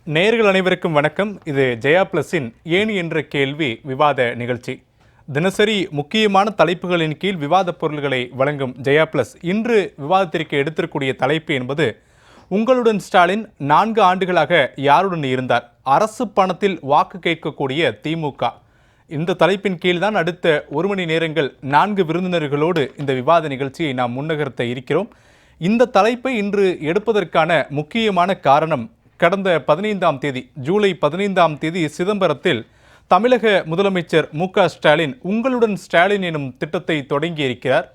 நேயர்கள் அனைவருக்கும் வணக்கம். இது ஜெயா பிளஸின் ஏன் என்ற கேள்வி விவாத நிகழ்ச்சி. தினசரி முக்கியமான தலைப்புகளின் கீழ் விவாத பொருள்களை வழங்கும் ஜெயா பிளஸ் இன்று விவாதத்திற்கு எடுத்திருக்கூடிய தலைப்பு என்பது உங்களுடன் ஸ்டாலின் 4 ஆண்டுகளாக யாருடன் இருந்தார், அரசு பணத்தில் வாக்கு கேட்கக்கூடிய திமுக. இந்த தலைப்பின் கீழ் தான் அடுத்த 1 மணி நேரங்கள் 4 விருந்தினர்களோடு இந்த விவாத நிகழ்ச்சியை நாம் முன்னகர்த்த இருக்கிறோம். இந்த தலைப்பை இன்று எடுப்பதற்கான முக்கியமான காரணம், கடந்த 15ஆம் தேதி ஜூலை 15ஆம் தேதி சிதம்பரத்தில் தமிழக முதலமைச்சர் மு.க. ஸ்டாலின் உங்களுடன் ஸ்டாலின் எனும் திட்டத்தை தொடங்கியிருக்கிறார்.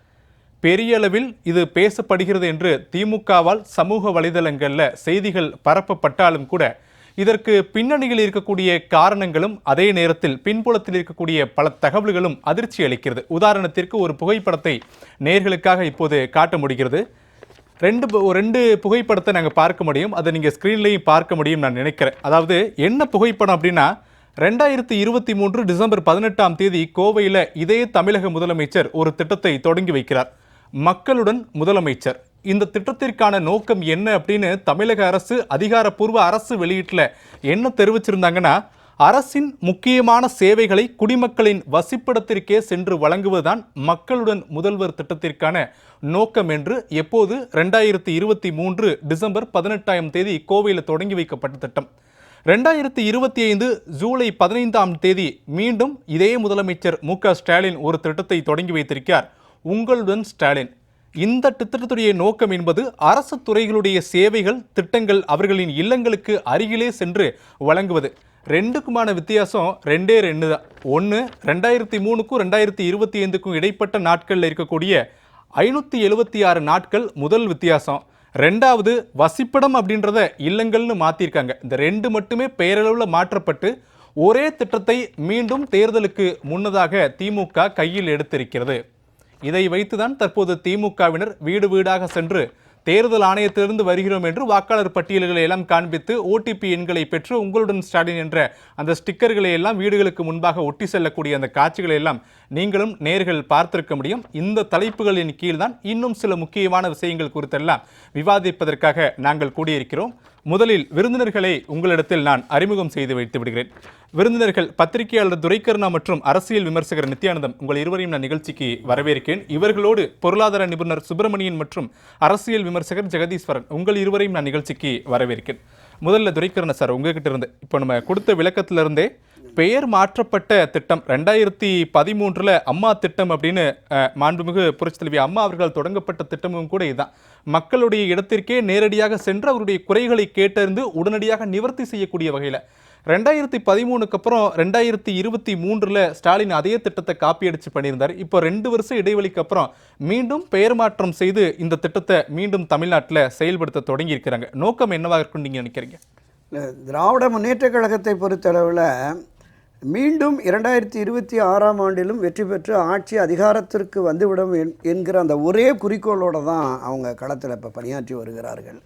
பெரிய அளவில் இது பேசப்படுகிறது என்று திமுகவால் சமூக வலைதளங்களில் செய்திகள் பரப்பப்பட்டாலும் கூட இதற்கு பின்னணியில் இருக்கக்கூடிய காரணங்களும் அதே நேரத்தில் பின்புலத்தில் இருக்கக்கூடிய பல தகவல்களும் அதிர்ச்சி அளிக்கிறது. உதாரணத்திற்கு ஒரு புகைப்படத்தை நேயர்களுக்காக இப்போது காட்ட முடிகிறது. ரெண்டு புகைப்படத்தை நாங்கள் பார்க்க முடியும். அதை நீங்கள் ஸ்க்ரீன்லையும் பார்க்க முடியும் நான் நினைக்கிறேன். அதாவது என்ன புகைப்படம் அப்படின்னா, 2023 டிசம்பர் 18ஆம் தேதி கோவையில் இதே தமிழக முதலமைச்சர் ஒரு திட்டத்தை தொடங்கி வைக்கிறார். மக்களுடன் முதலமைச்சர். இந்த திட்டத்திற்கான நோக்கம் என்ன அப்படின்னு தமிழக அரசு அதிகாரப்பூர்வ அரசு வெளியீட்டில் என்ன தெரிவிச்சிருந்தாங்கன்னா, அரசின் முக்கியமான சேவைகளை குடிமக்களின் வசிப்பிடத்திற்கே சென்று வழங்குவதுதான் மக்களுடன் முதல்வர் திட்டத்திற்கான நோக்கம் என்று எப்போது 2023 டிசம்பர் 18ஆம் தேதி கோவையில் தொடங்கி வைக்கப்பட்ட திட்டம். 2025 ஜூலை 15ஆம் தேதி மீண்டும் இதே முதலமைச்சர் மு.க. ஸ்டாலின் ஒரு திட்டத்தை தொடங்கி வைத்திருக்கிறார், உங்களுடன் ஸ்டாலின். இந்த திட்டத்துடைய நோக்கம் என்பது அரசு துறைகளுடைய சேவைகள் திட்டங்கள் அவர்களின் இல்லங்களுக்கு அருகிலே சென்று வழங்குவது. ரெண்டுக்குமான வித்தியாசம் 2 தான். ஒன்று 2003க்கும் 2025க்கும் இடைப்பட்ட நாட்களில் இருக்கக்கூடிய 576 நாட்கள் முதல் வித்தியாசம். ரெண்டாவது வசிப்பிடம் அப்படின்றத இல்லங்கள்னு மாற்றிருக்காங்க. இந்த 2 மட்டுமே பெயரளவில் மாற்றப்பட்டு ஒரே திட்டத்தை மீண்டும் தேர்தலுக்கு முன்னதாக திமுக கையில் எடுத்திருக்கிறது. இதை வைத்துதான் தற்போது திமுகவினர் வீடு வீடாக சென்று தேர்தல் ஆணையத்திலிருந்து வருகிறோம் என்று வாக்காளர் பட்டியல்களை எல்லாம் காண்பித்து ஓடிபி எண்களை பெற்று உங்களுடன் ஸ்டாலின் என்ற அந்த ஸ்டிக்கர்களை எல்லாம் வீடுகளுக்கு முன்பாக ஒட்டி செல்லக்கூடிய அந்த காட்சிகளை எல்லாம் நீங்களும் நேர்கள் பார்த்திருக்க முடியும். இந்த தலைப்புகளின் கீழ்தான் இன்னும் சில முக்கியமான விஷயங்கள் குறித்தெல்லாம் விவாதிப்பதற்காக நாங்கள் கூடியிருக்கிறோம். முதலில் விருந்தினர்களை உங்களிடத்தில் நான் அறிமுகம் செய்து வைத்து விடுகிறேன். விருந்தினர்கள் பத்திரிகையாளர் துரைக்கருணா மற்றும் அரசியல் விமர்சகர் நித்யானந்தம். உங்கள் இருவரையும் நான் நிகழ்ச்சிக்கு வரவேற்கிறேன். இவர்களோடு பொருளாதார நிபுணர் சுப்பிரமணியன் மற்றும் அரசியல் விமர்சகர் ஜெகதீஸ்வரன். உங்கள் இருவரையும் நான் நிகழ்ச்சிக்கு வரவேற்கிறேன். முதல்ல துரைக்கருணா சார், உங்ககிட்ட இருந்து இப்போ நம்ம கொடுத்த விளக்கத்திலிருந்தே பெயர் மாற்றப்பட்ட திட்டம் 2013 அம்மா திட்டம் அப்படின்னு மாண்புமிகு புரட்சித் தலைவி அம்மா அவர்கள் தொடங்கப்பட்ட திட்டமும் கூட இதுதான். மக்களுடைய இடத்திற்கே நேரடியாக சென்று அவருடைய குறைகளை கேட்டறிந்து உடனடியாக நிவர்த்தி செய்யக்கூடிய வகையில் 2013க்கு அப்புறம் 2023 ஸ்டாலின் அதே திட்டத்தை காப்பி அடிச்சு பண்ணியிருந்தார். இப்போ 2 வருஷம் இடைவெளிக்கு அப்புறம் மீண்டும் பெயர் மாற்றம் செய்து இந்த திட்டத்தை மீண்டும் தமிழ்நாட்டில் செயல்படுத்த தொடங்கி இருக்கிறாங்க. நோக்கம் என்னவாக இருக்குன்னு நீங்கள் நினைக்கிறீங்க? திராவிட முன்னேற்ற கழகத்தை பொறுத்தளவில் மீண்டும் 2026ஆம் ஆண்டிலும் வெற்றி பெற்று ஆட்சி அதிகாரத்திற்கு வந்துவிடும் என்கிற அந்த ஒரே குறிக்கோளோடு தான் அவங்க களத்தில் இப்போ பணியாற்றி வருகிறார்கள்.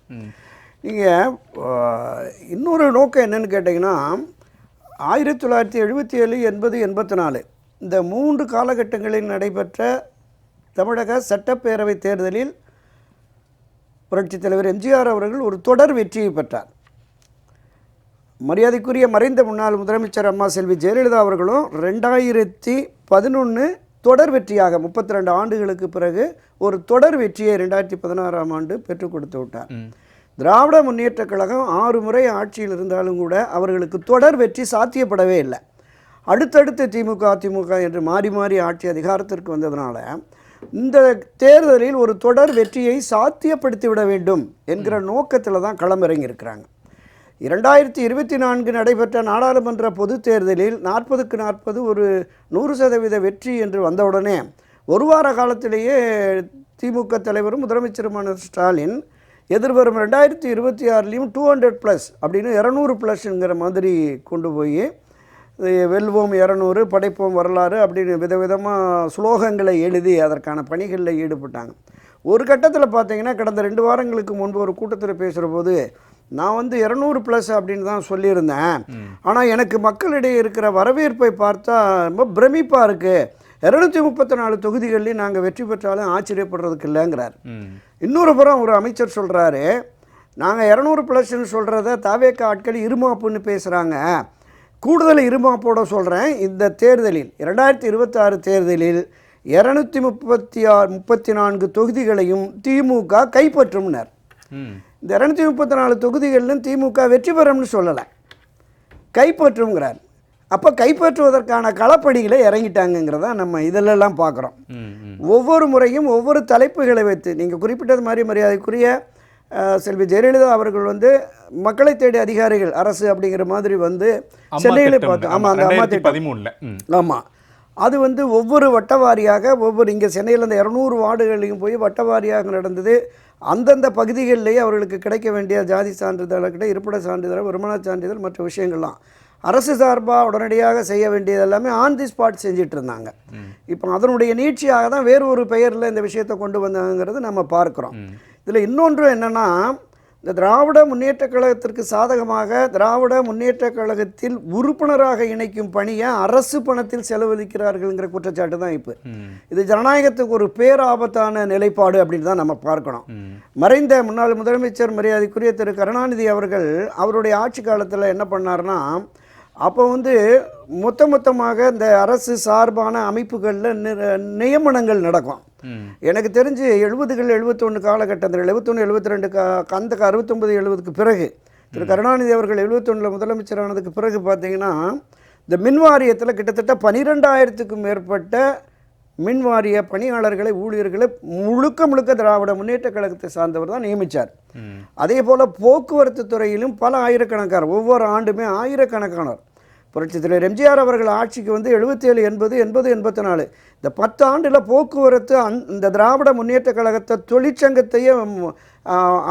நீங்கள் இன்னொரு நோக்கம் என்னென்னு கேட்டிங்கன்னா, 1977, 80, 84 இந்த 3 காலகட்டங்களில் நடைபெற்ற தமிழக சட்டப்பேரவை தேர்தலில் புரட்சித் தலைவர் எம்ஜிஆர் அவர்கள் ஒரு தொடர் வெற்றியை பெற்றார். மரியாதைக்குரிய மறைந்த முன்னாள் முதலமைச்சர் அம்மா செல்வி ஜெயலலிதா அவர்களும் 2011 தொடர் வெற்றியாக 32 ஆண்டுகளுக்கு பிறகு ஒரு தொடர் வெற்றியை 2016ஆம் ஆண்டு பெற்றுக் கொடுத்து விட்டார். திராவிட முன்னேற்ற கழகம் 6 முறை ஆட்சியில் இருந்தாலும் கூட அவர்களுக்கு தொடர் வெற்றி சாத்தியப்படவே இல்லை. அடுத்தடுத்து திமுக அதிமுக என்று மாறி மாறி ஆட்சி அதிகாரத்திற்கு வந்ததுனால இந்த தேர்தலில் ஒரு தொடர் வெற்றியை சாத்தியப்படுத்திவிட வேண்டும் என்கிற நோக்கத்தில் தான் களமிறங்கியிருக்கிறாங்க. 2024 நடைபெற்ற நாடாளுமன்ற பொதுத் தேர்தலில் 40க்கு 40 ஒரு 100% வெற்றி என்று வந்தவுடனே ஒரு வார காலத்திலேயே திமுக தலைவரும் முதலமைச்சருமான ஸ்டாலின் எதிர்வரும் 2026லையும் 200+ அப்படின்னு 200+ங்கிற மாதிரி கொண்டு போய் வெல்வோம் 200 படைப்போம் வரலாறு அப்படின்னு விதவிதமாக ஸ்லோகங்களை எழுதி அதற்கான பணிகளில் ஈடுபட்டாங்க. ஒரு கட்டத்தில் பார்த்தீங்கன்னா கடந்த 2 வாரங்களுக்கு முன்பு ஒரு கூட்டத்தில் பேசுகிற போது நான் 200+ அப்படின்னு தான் சொல்லியிருந்தேன், ஆனால் எனக்கு மக்களிடையே இருக்கிற வரவேற்பை பார்த்தா ரொம்ப பிரமிப்பாக இருக்குது, 234 தொகுதிகள்லையும் நாங்கள் வெற்றி பெற்றாலும் ஆச்சரியப்படுறதுக்கு இல்லைங்கிறார். இன்னொரு புறம் ஒரு அமைச்சர் சொல்கிறாரு, நாங்கள் 200+ சொல்கிறத தாவேக்க ஆட்கள் இருமாப்புன்னு பேசுகிறாங்க, கூடுதல் இருமாப்போட சொல்கிறேன், இந்த தேர்தலில் 2026 தேர்தலில் 234 தொகுதிகளையும் திமுக கைப்பற்றும்னார். இந்த 234 தொகுதிகளிலும் திமுக வெற்றி பெறும்னு சொல்லலை, கைப்பற்றுங்கிறார். அப்போ கைப்பற்றுவதற்கான களப்பணிகளை இறங்கிட்டாங்கிறத நம்ம இதிலெல்லாம் பார்க்குறோம். ஒவ்வொரு முறையும் ஒவ்வொரு தலைப்புகளை வைத்து நீங்கள் குறிப்பிட்டது மாதிரி மரியாதைக்குரிய செல்வி ஜெயலலிதா அவர்கள் வந்து மக்களை தேடி அதிகாரிகள் அரசு அப்படிங்கிற மாதிரி வந்து சென்னையிலே பார்த்தோம். ஆமாம், அந்த அம்மா திட்டம். ஆமாம், அது வந்து ஒவ்வொரு வட்டவாரியாக ஒவ்வொரு இங்கே சென்னையில் இந்த 200 வார்டுகளையும் போய் வட்டவாரியாக நடந்தது. அந்தந்த பகுதிகளிலேயே அவர்களுக்கு கிடைக்க வேண்டிய ஜாதி சான்றிதழ் கிட்ட இருப்பிட சான்றிதழ், வருமான சான்றிதழ் மற்ற விஷயங்கள்லாம் அரசு சார்பாக உடனடியாக செய்ய வேண்டியது எல்லாமே ஆன் தி ஸ்பாட் செஞ்சிட்டு இருந்தாங்க. இப்போ அதனுடைய நீட்சியாக தான் வேறு ஒரு பெயரில் இந்த விஷயத்தை கொண்டு வந்தாங்கிறது நம்ம பார்க்குறோம். இதில் இன்னொன்று என்னென்னா, இந்த திராவிட முன்னேற்ற கழகத்திற்கு சாதகமாக திராவிட முன்னேற்ற கழகத்தில் உறுப்பினராக இணைக்கும் பணியை அரசு பணத்தில் செலவழிக்கிறார்கள்ங்கிற குற்றச்சாட்டு தான் இப்போ. இது ஜனநாயகத்துக்கு ஒரு பேராபத்தான நிலைப்பாடு அப்படின்னு தான் நம்ம பார்க்கணும். மறைந்த முன்னாள் முதலமைச்சர் மரியாதைக்குரிய திரு கருணாநிதி அவர்கள் அவருடைய ஆட்சி காலத்தில் என்ன பண்ணார்னா, அப்போ வந்து மொத்தமாக இந்த அரசு சார்பான அமைப்புகளில் நியமனங்கள் நடக்கும். எனக்கு தெரிஞ்சு 70கள் 71 காலகட்டத்தில் 71 72 அந்த 69 70க்கு பிறகு திரு கருணாநிதி அவர்கள் 71 முதலமைச்சரானதுக்கு பிறகு பார்த்தீங்கன்னா, இந்த மின் வாரியத்தில் கிட்டத்தட்ட 12,000க்கும் மேற்பட்ட மின் வாரிய பணியாளர்களை ஊழியர்களை முழுக்க திராவிட முன்னேற்ற கழகத்தை சார்ந்தவர் தான் நியமித்தார். அதே போல் போக்குவரத்து துறையிலும் பல ஆயிரக்கணக்கான ஒவ்வொரு ஆண்டுமே ஆயிரக்கணக்கானவர். புரட்சித் தலைவர் எம்ஜிஆர் அவர்கள் ஆட்சிக்கு வந்து 77 80 80 84 இந்த 10 ஆண்டில் போக்குவரத்து இந்த திராவிட முன்னேற்ற கழகத்தை தொழிற்சங்கத்தையே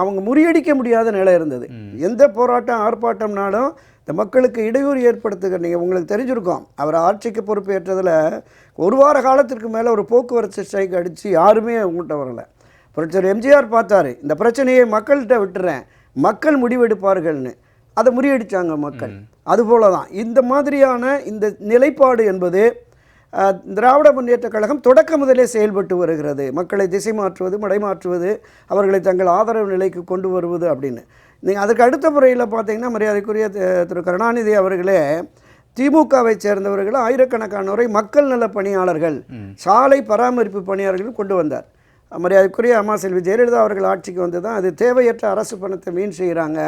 அவங்க முறியடிக்க முடியாத நிலை இருந்தது. எந்த போராட்டம் ஆர்ப்பாட்டம்னாலும் இந்த மக்களுக்கு இடையூறு ஏற்படுத்துகிற நீங்கள் உங்களுக்கு தெரிஞ்சிருக்கோம். அவர் ஆட்சிக்கு பொறுப்பேற்றதில் ஒரு வார காலத்திற்கு மேலே ஒரு போக்குவரத்து ஸ்ட்ரைக் அடித்து யாருமே உங்கள்கிட்ட வரலை. புரட்சித் எம்ஜிஆர் பார்த்தாரு, இந்த பிரச்சனையை மக்கள்கிட்ட விட்டுறேன், மக்கள் முடிவெடுப்பார்கள்னு. அதை முறியடித்தாங்க மக்கள். அதுபோல தான் இந்த மாதிரியான இந்த நிலைப்பாடு என்பது திராவிட முன்னேற்ற கழகம் தொடக்க முதலே செயல்பட்டு வருகிறது. மக்களை திசை மாற்றுவது, மடைமாற்றுவது, அவர்களை தங்கள் ஆதரவு நிலைக்கு கொண்டு வருவது அப்படின்னு. நீங்கள் அதுக்கு அடுத்த முறையில் பார்த்தீங்கன்னா, மரியாதைக்குரிய திரு கருணாநிதி அவர்களே திமுகவை சேர்ந்தவர்கள் ஆயிரக்கணக்கானோரை மக்கள் நல பணியாளர்கள், சாலை பராமரிப்பு பணியாளர்கள் கொண்டு வந்தார். மரியாதைக்குரிய அம்மா செல்வி ஜெயலலிதா அவர்கள் ஆட்சிக்கு வந்து தான் அது தேவையற்ற அரசு பணத்தை மீன் செய்கிறாங்க,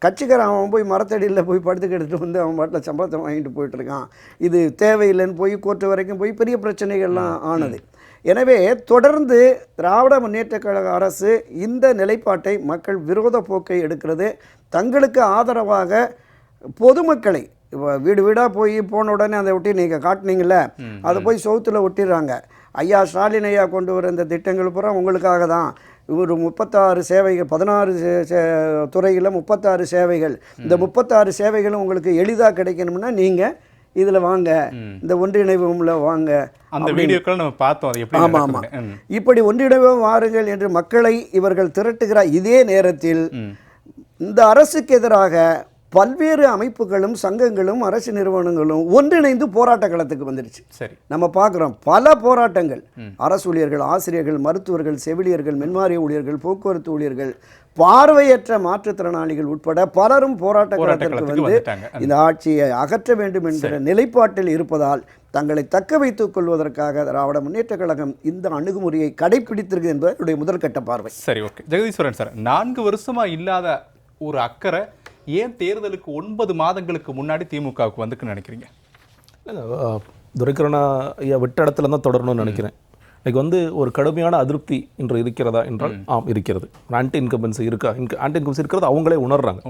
கட்சிக்காரன் அவன் போய் மரத்தடியில் போய் படுத்துக்கிட்டு வந்து அவன் பாட்டில் சம்பளத்தை வாங்கிட்டு போயிட்டுருக்கான், இது தேவையில்லைன்னு போய் கோர்ட்டு வரைக்கும் போய் பெரிய பிரச்சனைகள்லாம் ஆனது. எனவே தொடர்ந்து திராவிட முன்னேற்ற கழக அரசு இந்த நிலைப்பாட்டை மக்கள் விரோத போக்கை எடுக்கிறது. தங்களுக்கு ஆதரவாக பொதுமக்களை வீடு வீடாக போய் போன உடனே அதை ஒட்டி நீங்கள் காட்டினீங்கள, அதை போய் சவுத்தில் ஒட்டிடுறாங்க. ஐயா ஸ்டாலின் ஐயா கொண்டு வர இந்த திட்டங்கள் பூரா உங்களுக்காக தான், ஒரு 36 சேவைகள் 16 துறையில் 36 சேவைகள், இந்த 36 சேவைகளும் உங்களுக்கு எளிதாக கிடைக்கணும்னா நீங்கள் இதில் வாங்க, இந்த ஒன்றிணைவுல வாங்க. அந்த வீடியோக்கள் நம்ம பார்த்தோம். அது எப்படி? ஆமாம் ஆமாம், இப்படி ஒன்றிணைவும் வாருங்கள் என்று மக்களை இவர்கள் திரட்டுகிறார். இதே நேரத்தில் இந்த அரசுக்கு எதிராக பல்வேறு அமைப்புகளும் சங்கங்களும் அரசு நிறுவனங்களும் ஒன்றிணைந்து போராட்ட களத்துக்கு வந்துருச்சு. சரி, நம்ம பார்க்குறோம் பல போராட்டங்கள். அரசு ஊழியர்கள், ஆசிரியர்கள், மருத்துவர்கள், செவிலியர்கள், மின்வாரிய ஊழியர்கள், போக்குவரத்து ஊழியர்கள், பார்வையற்ற மாற்றுத்திறனாளிகள் உட்பட பலரும் போராட்ட களத்திற்கு வந்து இந்த ஆட்சியை அகற்ற வேண்டும் என்கிற நிலைப்பாட்டில் இருப்பதால் தங்களை தக்க வைத்துக் கொள்வதற்காக திராவிட முன்னேற்ற கழகம் இந்த அணுகுமுறையை கடைபிடித்திருக்கு என்பது என்னுடைய முதற்கட்ட பார்வை. சரி, ஓகே. ஜெகதீஸ்வரன் சார், 4 வருஷமா இல்லாத ஒரு அக்கறை ஏன் தேர்தலுக்கு 9 மாதங்களுக்கு முன்னாடி திமுகவுக்கு வந்துக்குன்னு நினைக்கிறீங்க? துரைக்கருணா ஐயா விட்ட இடத்துல தான் தொடரணும்னு நினைக்கிறேன். இன்றைக்கி வந்து ஒரு கடுமையான அதிருப்தி இன்று இருக்கிறதா என்றால் ஆம் இருக்கிறது. ஆன்டி இன்கம்பன்சி இருக்கா? ஆன்டி இன்கம்பன்சி இருக்கிறது அவங்களே உணர்றாங்க.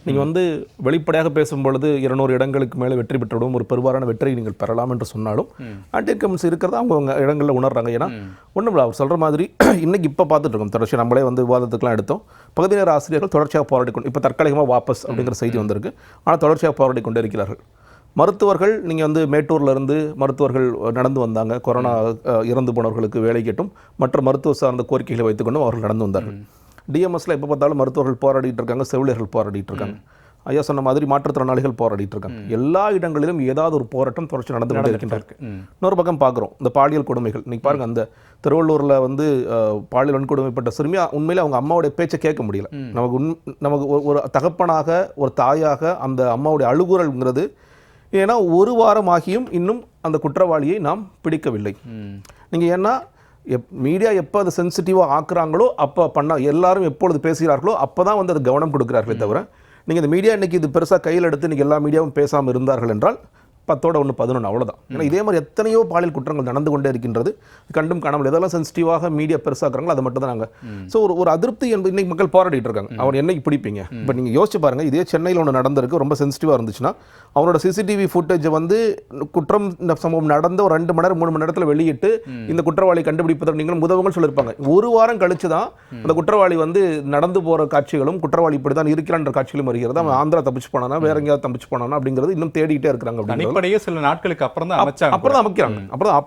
நீங்கள் வந்து வெளிப்படையாக பேசும்பொழுது 200 இடங்களுக்கு மேலே வெற்றி பெற்றுவிடும், ஒரு பெருவாரான வெற்றியை நீங்கள் பெறலாம் என்று சொன்னாலும் ஆன்டி இன்கம்பன்சி இருக்கிறதா அவங்க இடங்களில் உணர்றாங்க. ஏன்னா ஒன்றும் இல்லை, அவர் சொல்கிற மாதிரி இன்றைக்கி இப்போ பார்த்துட்டு இருக்கோம், தொடர்ச்சியாக நம்மளே வந்து விவாதத்துக்குலாம் எடுத்தோம். பகுதி நேர ஆசிரியர்கள் தொடர்ச்சியாக போராடி கொண்டு, இப்போ தற்காலிகமாக வாபஸ் அப்படிங்கிற செய்தி வந்திருக்கு, ஆனால் தொடர்ச்சியாக போராடி கொண்டு இருக்கிறார்கள். மருத்துவர்கள், நீங்கள் வந்து மேட்டூர்லேருந்து மருத்துவர்கள் நடந்து வந்தாங்க, கொரோனா இறந்து போனவர்களுக்கு வேலை கேட்டும் மற்ற மருத்துவ சார்ந்த கோரிக்கைகளை வைத்துக்கொண்டும் அவர்கள் நடந்து வந்தார்கள். டிஎம்எஸில் எப்போ பார்த்தாலும் மருத்துவர்கள் போராடிட்டு இருக்காங்க, செவிலியர்கள் போராடிட்டு இருக்காங்க. ஐயா சொன்ன மாதிரி மாற்றுத்திறனாளிகள் போராடிட்டு இருக்காங்க. எல்லா இடங்களிலும் ஏதாவது ஒரு போராட்டம் தொடர்ச்சி நடந்து கொண்டே இருக்கின்றது. இன்னொரு பக்கம் பார்க்குறோம் இந்த பாலியல் கொடுமைகள். இன்னைக்கு பாருங்க, அந்த திருவள்ளூரில் வந்து பாலியல் வன்கொடுமைப்பட்ட சிறுமியா உண்மையிலே அவங்க அம்மாவுடைய பேச்சை கேட்க முடியல. நமக்கு ஒரு தகப்பனாக ஒரு தாயாக அந்த அம்மாவுடைய அழுகுறல்ங்கிறது, ஏன்னா ஒரு வாரம் ஆகியும் இன்னும் அந்த குற்றவாளியை நாம் பிடிக்கவில்லை. நீங்கள் ஏன்னா மீடியா எப்போ அதை சென்சிட்டிவாக ஆக்குறாங்களோ அப்போ எல்லாரும் எப்பொழுது பேசுகிறார்களோ அப்போ தான் வந்து அது கவனம் கொடுக்குறார்களே தவிர, நீங்கள் இந்த மீடியா இன்றைக்கி இது பெருசாக கையில் எடுத்து இன்றைக்கி எல்லா மீடியாவும் பேசாமல் இருந்தார்கள் என்றால் 10 ஒன்று 11 அவ்வளோதான். ஏன்னா இதே மாதிரி எத்தனையோ பாலியல் குற்றங்கள் நடந்து கொண்டே இருக்கின்றது. கண்டும் காணாமல் எதெல்லாம் சென்சிட்டிவாக மீடியா பெருசாக்குறாங்களோ அதை மட்டும் தான் நாங்கள். ஸோ ஒரு அதிருப்தி என்பது இன்றைக்கி மக்கள் போராடிட்டு இருக்காங்க. அவர் என்னைக்கு பிடிப்பீங்க? இப்போ நீங்கள் யோசிச்சு பாருங்கள், இதே சென்னையில் ஒன்று நடந்திருக்கு, ரொம்ப சென்சிட்டிவாக இருந்துச்சுன்னா அவரோட சிசிடிவி ஃபுட்டேஜை வந்து குற்றம் இந்த சம்பவம் நடந்த ஒரு 2 மணி நேரம் 3 மணி நேரத்தில் வெளியிட்டு இந்த குற்றவாளி கண்டுபிடிப்பதற்கு நீங்களும் உதவுங்கள் சொல்லியிருப்பாங்க. ஒரு வாரம் கழிச்சு தான் அந்த குற்றவாளி வந்து நடந்து போகிற காட்சிகளும் குற்றவாளி இப்படி தான் இருக்கிறான்ற காட்சிகளும் வருகிறது. அவன் ஆந்திரா தப்பிச்சு போனானா வேற எங்கேயாவது தப்பிச்சு போனானா அப்படிங்கிறது இன்னும் தேடிக்கிட்டே இருக்கிறாங்க. அப்படியே சில நாட்களுக்கு அப்புறம் தான் அமைக்கிறாங்க.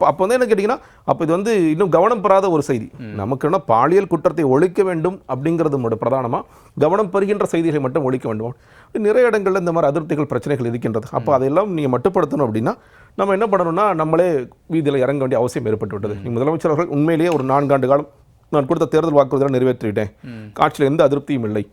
அப்போ வந்து என்ன கேட்டீங்கன்னா, அப்போ இது வந்து இன்னும் கவனம் பெறாத ஒரு செய்தி. நமக்கு என்ன பாலியல் குற்றத்தை ஒழிக்க வேண்டும் அப்படிங்கிறது பிரதானமா, கவனம் பெறுகின்ற செய்திகளை மட்டும் ஒழிக்க வேண்டும். நிறைய இடங்கள்ல இந்த மாதிரி அதிருப்திகள் பிரச்சனைகள் இருக்கின்றது. அப்போ அதெல்லாம் நீங்க மட்டுப்படுத்தணும் அப்படின்னா நம்ம என்ன பண்ணணும்னா, நம்மளே வீதியில் இறங்க வேண்டிய அவசியம் ஏற்பட்டு விட்டது. நீ முதலமைச்சர் அவர்கள் உண்மையிலேயே ஒரு 4 ஆண்டு காலம் நான் கொடுத்த தேர்தல் வாக்குறுதிகளை நிறைவேற்றிவிட்டேன், ஆட்சியில் எந்த அதிருப்தியும் இல்லை,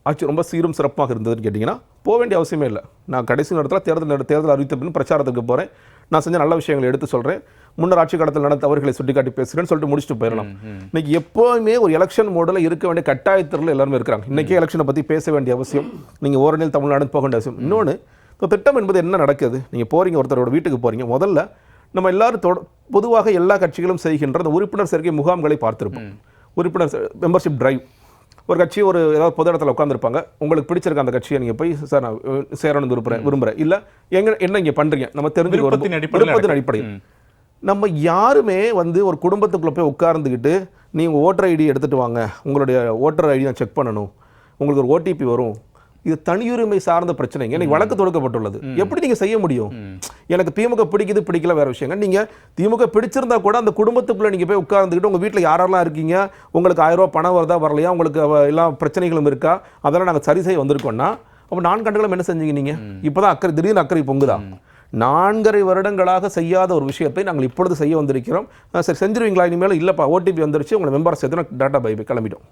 ஆட்சி ரொம்ப சீரும் சிறப்பாக இருந்ததுன்னு கேட்டிங்கன்னா போக வேண்டிய அவசியமே இல்லை. நான் கடைசி நேரத்தில் தேர்தல் அறிவித்த பின் பிரச்சாரத்துக்கு போகிறேன், நான் செஞ்ச நல்ல விஷயங்களை எடுத்து சொல்கிறேன், முன்னர் ஆட்சி காலத்தில் நடந்த தவறுகளை சுட்டிக்காட்டி பேசுகிறேன்னு சொல்லிட்டு முடிச்சுட்டு போயிடலாம். இன்னைக்கு எப்போவுமே ஒரு எலெக்ஷன் மோடில் இருக்க வேண்டிய கட்டாயத்தில் எல்லாருமே இருக்கிறாங்க. இன்றைக்கே எலெக்ஷனை பற்றி பேச வேண்டிய அவசியம், நீங்கள் ஓரணியில் தமிழ்நாடு போக வேண்டிய அவசியம். இன்னொன்று, இப்போ திட்டம் என்பது என்ன நடக்குது? நீங்கள் போகிறீங்க, ஒருத்தரோட வீட்டுக்கு போகிறீங்க, முதல்ல நம்ம எல்லாரும் பொதுவாக எல்லா கட்சிகளும் செய்கின்ற அந்த உறுப்பினர் சேர்க்கை முகாம்களை பார்த்துருப்போம். உறுப்பினர் மெம்பர்ஷிப் டிரைவ். ஒரு கட்சி ஒரு ஏதாவது பொது இடத்துல உட்காந்துருப்பாங்க, உங்களுக்கு பிடிச்சிருக்க அந்த கட்சியை நீங்கள் போய் சார் நான் சேரணும்னு விரும்புகிறேன், இல்லை என்ன இங்கே பண்ணுறீங்க நம்ம தெரிஞ்சு விருப்பத்தின் அடிப்படையில். நம்ம யாருமே வந்து ஒரு குடும்பத்துக்குள்ளே போய் உட்கார்ந்துக்கிட்டு நீங்கள் ஓட்டர் ஐடி எடுத்துகிட்டு வாங்க, உங்களுடைய ஓட்டர் ஐடி நான் செக் பண்ணணும், உங்களுக்கு ஒரு ஓடிபி வரும், இது தனியுரிமை சார்ந்த பிரச்சனைங்க. எனக்கு வழக்கு தொடுக்கப்பட்டுள்ளது. எப்படி நீங்கள் செய்ய முடியும்? எனக்கு திமுக பிடிக்குது பிடிக்கல வேற விஷயங்க. நீங்கள் திமுக பிடிச்சிருந்தா கூட அந்த குடும்பத்துக்குள்ளே நீங்கள் போய் உட்கார்ந்துக்கிட்டு உங்கள் வீட்டில் யாரெல்லாம் இருக்கீங்க, உங்களுக்கு 1000 ரூபா பணம் வருதா வரலையா, உங்களுக்கு எல்லா பிரச்சனைகளும் இருக்கா, அதெல்லாம் நாங்கள் சரி செய்ய வந்திருக்கோம்னா அப்போ 4 ஆண்டுகளும் என்ன செஞ்சீங்க நீங்கள்? இப்போ தான் திடீர்னு அக்கறை பொங்குதா? 4.5 வருடங்களாக செய்யாத ஒரு விஷயத்தை நாங்கள் இப்பொழுது செய்ய வந்திருக்கிறோம். சரி செஞ்சிருவீங்களா? இனிமேல் இல்லைப்பா ஓடிபி வந்துருச்சு, உங்களை மெம்பரை சேர்த்து டேட்டா பை கிளம்பிட்டோம்.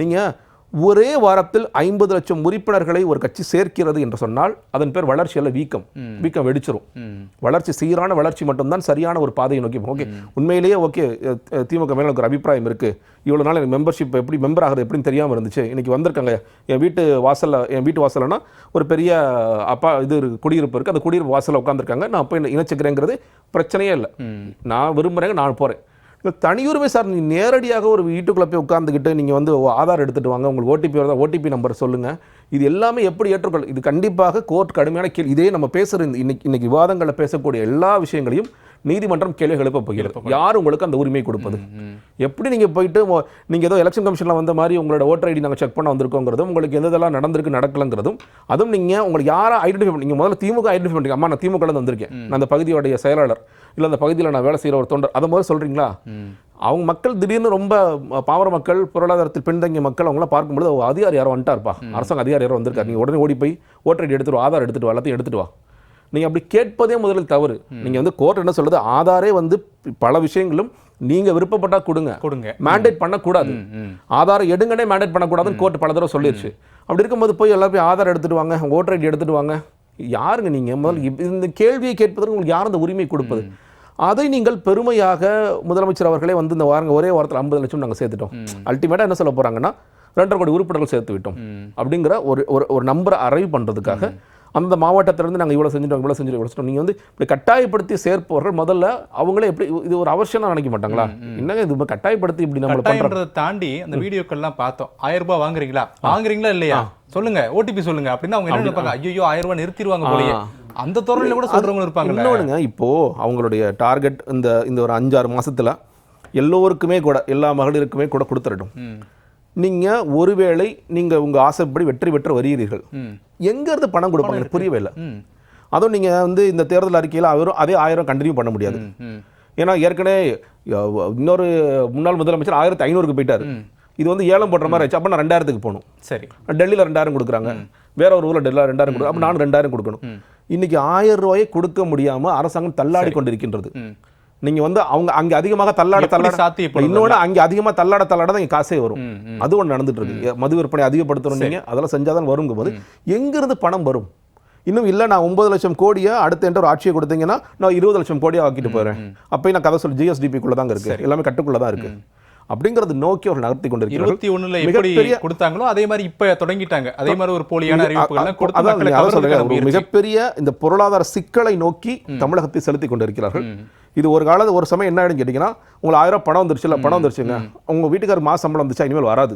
நீங்கள் ஒரே வாரத்தில் 50 லட்சம் உறுப்பினர்களை ஒரு கட்சி சேர்க்கிறது என்று சொன்னால் அதன் பேர் வளர்ச்சி அல்ல, வீக்கம் வெடிச்சிரும். வளர்ச்சி சீரான வளர்ச்சி மட்டும்தான் சரியான ஒரு பாதையை நோக்கி. ஓகே, உண்மையிலேயே ஓகே, திமுக மேலே எனக்கு ஒரு அபிப்பிராயம் இருக்கு, இவ்வளோ நாள் எனக்கு மெம்பர்ஷிப் எப்படி மெம்பர் ஆகிறது எப்படின்னு தெரியாமல் இருந்துச்சு, இன்னைக்கு வந்திருக்காங்க என் வீட்டு வாசல்னா ஒரு பெரிய குடியிருப்பு இருக்குது, அந்த குடியிருப்பு வாசலில் உட்காந்துருக்காங்க, நான் போய் இணைச்சிக்கிறேங்கிறது பிரச்சனையே இல்லை, நான் விரும்புகிறேங்க, நான் போகிறேன். தனியுரிமை சார் நீங்கள் நேரடியாக ஒரு வீட்டுக்குள்ளே போய் உட்காந்துக்கிட்டு நீங்கள் வந்து ஆதார் எடுத்துகிட்டு வாங்க, உங்களுக்கு ஓடிபி வருதா, ஓடிபி நம்பர் சொல்லுங்கள், இது எல்லாமே எப்படி ஏற்றுக்கொள்ள? இது கண்டிப்பாக கோர்ட் கடுமையான இதே நம்ம பேசுகிற இன்னைக்கு விவாதங்களில் பேசக்கூடிய எல்லா விஷயங்களையும் நீதிமன்றம் கேள்வி எழுப்ப போகிறது. யார் உங்களுக்கு அந்த உரிமை கொடுப்பது? எப்படி நீங்கள் போயிட்டு நீங்கள் ஏதோ எலெக்ஷன் கமிஷனில் வந்த மாதிரி உங்களோட ஓட்டர் ஐடி நாங்கள் செக் பண்ண வந்திருக்கோங்கிறதும், உங்களுக்கு எதெல்லாம் நடந்திருக்கு நடக்கலங்கிறதும், அதுவும் நீங்கள் உங்களுக்கு யாரை ஐடென்டிஃபை பண்ணி, நீங்கள் முதல்ல திமுக ஐடென்டிஃபை பண்ணுறீங்க, அம்மா நான் திமுகலேருந்து வந்திருக்கேன், நான் அந்த பகுதியோடைய செயலாளர், இல்லை அந்த பகுதியில் நான் வேலை செய்கிற ஒரு தொண்டர், அதை மாதிரி சொல்கிறீங்களா? அவங்க மக்கள் திடீர்னு ரொம்ப பாமர மக்கள், பொருளாதாரத்தில் பின்தங்கிய மக்கள், அவங்களாம் பார்க்கும்போது அதிகாரி யாரோ வந்துட்டார்ப்பா, அரசாங்க அதிகாரி யாரோ வந்திருக்காரு, நீங்கள் உடனே ஓடி போய் ஓட்டர் ஐடி எடுத்துட்டு வா, ஆதார் எடுத்துட்டு வா, எல்லாத்தையும் எடுத்துட்டு வா. நீங்கள் அப்படி கேட்பதே முதலில் தவறு. நீங்கள் வந்து கோர்ட் என்ன சொல்லுது, ஆதாரே வந்து பல விஷயங்களும் நீங்கள் விருப்பப்பட்டா கொடுங்க, மேண்டேட் பண்ணக்கூடாது, ஆதாரம் எடுங்கன்னே மேண்டேட் பண்ணக்கூடாதுன்னு கோர்ட் பல தடவை சொல்லிடுச்சு. அப்படி இருக்கும்போது போய் எல்லாரும் போய் ஆதார் எடுத்துட்டு வாங்க, ஓட்டர் ஐடி எடுத்துட்டு வாங்க, யாருங்க நீங்கள்? முதல்ல இந்த கேள்வியை கேட்பதற்கு உங்களுக்கு யார் அந்த உரிமை கொடுப்பது? அதை நீங்கள் பெருமையாக முதலமைச்சர் அவர்களே வந்து இந்த ஒரே வாரத்தில் 50 லட்சம் நாங்கள் சேர்த்துட்டோம், அல்டிமேட்டாக என்ன சொல்ல போகிறாங்கன்னா 2.5 கோடி உறுப்பினர்கள் சேர்த்து விட்டோம் அப்படிங்கிற ஒரு நம்பரை அரைவ் பண்ணுறதுக்காக அந்த மாவட்டத்திலிருந்து நாங்கள் இவ்வளோ செஞ்சுட்டோம். நீங்கள் வந்து இப்படி கட்டாயப்படுத்தி சேர்ப்பவர்கள் முதல்ல அவங்களே எப்படி இது ஒரு அவசியம் நினைக்க மாட்டாங்களா? என்னங்க இது கட்டாயப்படுத்தி இப்படி நம்ம பண்ணுறதை தாண்டி அந்த வீடியோக்கள்லாம் பார்த்தோம். 1000 ரூபாய் வாங்குறீங்களா இல்லையா சொல்லுங்க, ஓடிபி சொல்லுங்க அப்படின்னு அவங்க என்ன நினைப்பாங்க, ஐயோ 1000 ரூபாய் நிறுத்திடுவாங்க போலயே, அந்த துறையில கூட சொல்றவங்க இருப்பாங்க. இன்னொன்னுங்க, இப்போ அவங்களுடைய டார்கெட் இந்த ஒரு 5-6 மாசத்துல எல்லோருக்குமே கூட, எல்லா மகளிருக்குமே கூட கொடுத்துடட்டும். நீங்கள் ஒருவேளை நீங்கள் உங்கள் ஆசைப்படி வெற்றி பெற்று வருகிறீர்கள், எங்கேருந்து பணம் கொடுப்பாங்க புரியவே இல்லை. அதுவும் நீங்கள் வந்து இந்த தேர்தல் அறிக்கையில் அதே 1000 கண்டினியூ பண்ண முடியாது. ஏன்னா ஏற்கனவே இன்னொரு முன்னாள் முதலமைச்சர் 1500க்கு போயிட்டார். இது வந்து ஏலம் போடுற மாதிரி ஆச்சு. அப்போ நான் 2000க்கு போகணும். சரி, டெல்லியில் 2000 கொடுக்குறாங்க, வேற ஒரு ஊரில் 2000 கொடுக்கும், அப்போ நான் 2000 கொடுக்கணும். இன்னைக்கு 1000 ரூபாயை கொடுக்க முடியாமல் அரசாங்கம் தள்ளாடி கொண்டிருக்கின்றது. நீங்க வந்து அவங்க அங்கே அதிகமாக தள்ளாட இன்னொன்று அங்கே அதிகமாக தள்ளாட தான் இங்கே காசே வரும். அது ஒன்று நடந்துட்டு இருக்கு. மது விற்பனை அதிகப்படுத்தணும், நீங்க அதெல்லாம் செஞ்சாதான் வருங்க போது எங்கிருந்து பணம் வரும்? இன்னும் இல்லை, நான் 9 லட்சம் கோடியை அடுத்த என்ற ஒரு ஆட்சியை கொடுத்தீங்கன்னா நான் 20 லட்சம் கோடியாக ஆக்கிட்டு போயிடுறேன். அப்போ நான் கதை சொல்லி ஜிஎஸ்டிபிக்குள்ள தாங்க இருக்கு, எல்லாமே கட்டுக்குள்ள தான் இருக்கு அப்படிங்கிறது நோக்கி அவர்கள் நகர்த்தி கொண்டிருக்கிறார்கள். 21ல எப்படி கொடுத்தாங்களோ அதே மாதிரி இப்ப தொடங்கிட்டாங்க. அதே மாதிரி ஒரு போலியான அறிவிப்புகள் மிகப்பெரிய இந்த பொருளாதார சிக்கலை நோக்கி தமிழகத்தை செலுத்தி கொண்டிருக்கிறார்கள். இது ஒரு சமயம் என்ன ஆயிடுன்னு கேட்டீங்கன்னா, உங்களுக்கு 1000 பணம் வந்துருச்சுல, பணம் வந்துருச்சுங்க, உங்க வீட்டுக்காரர் மாசம் சம்பளம் வந்துச்சா, இனிமேல் வராது,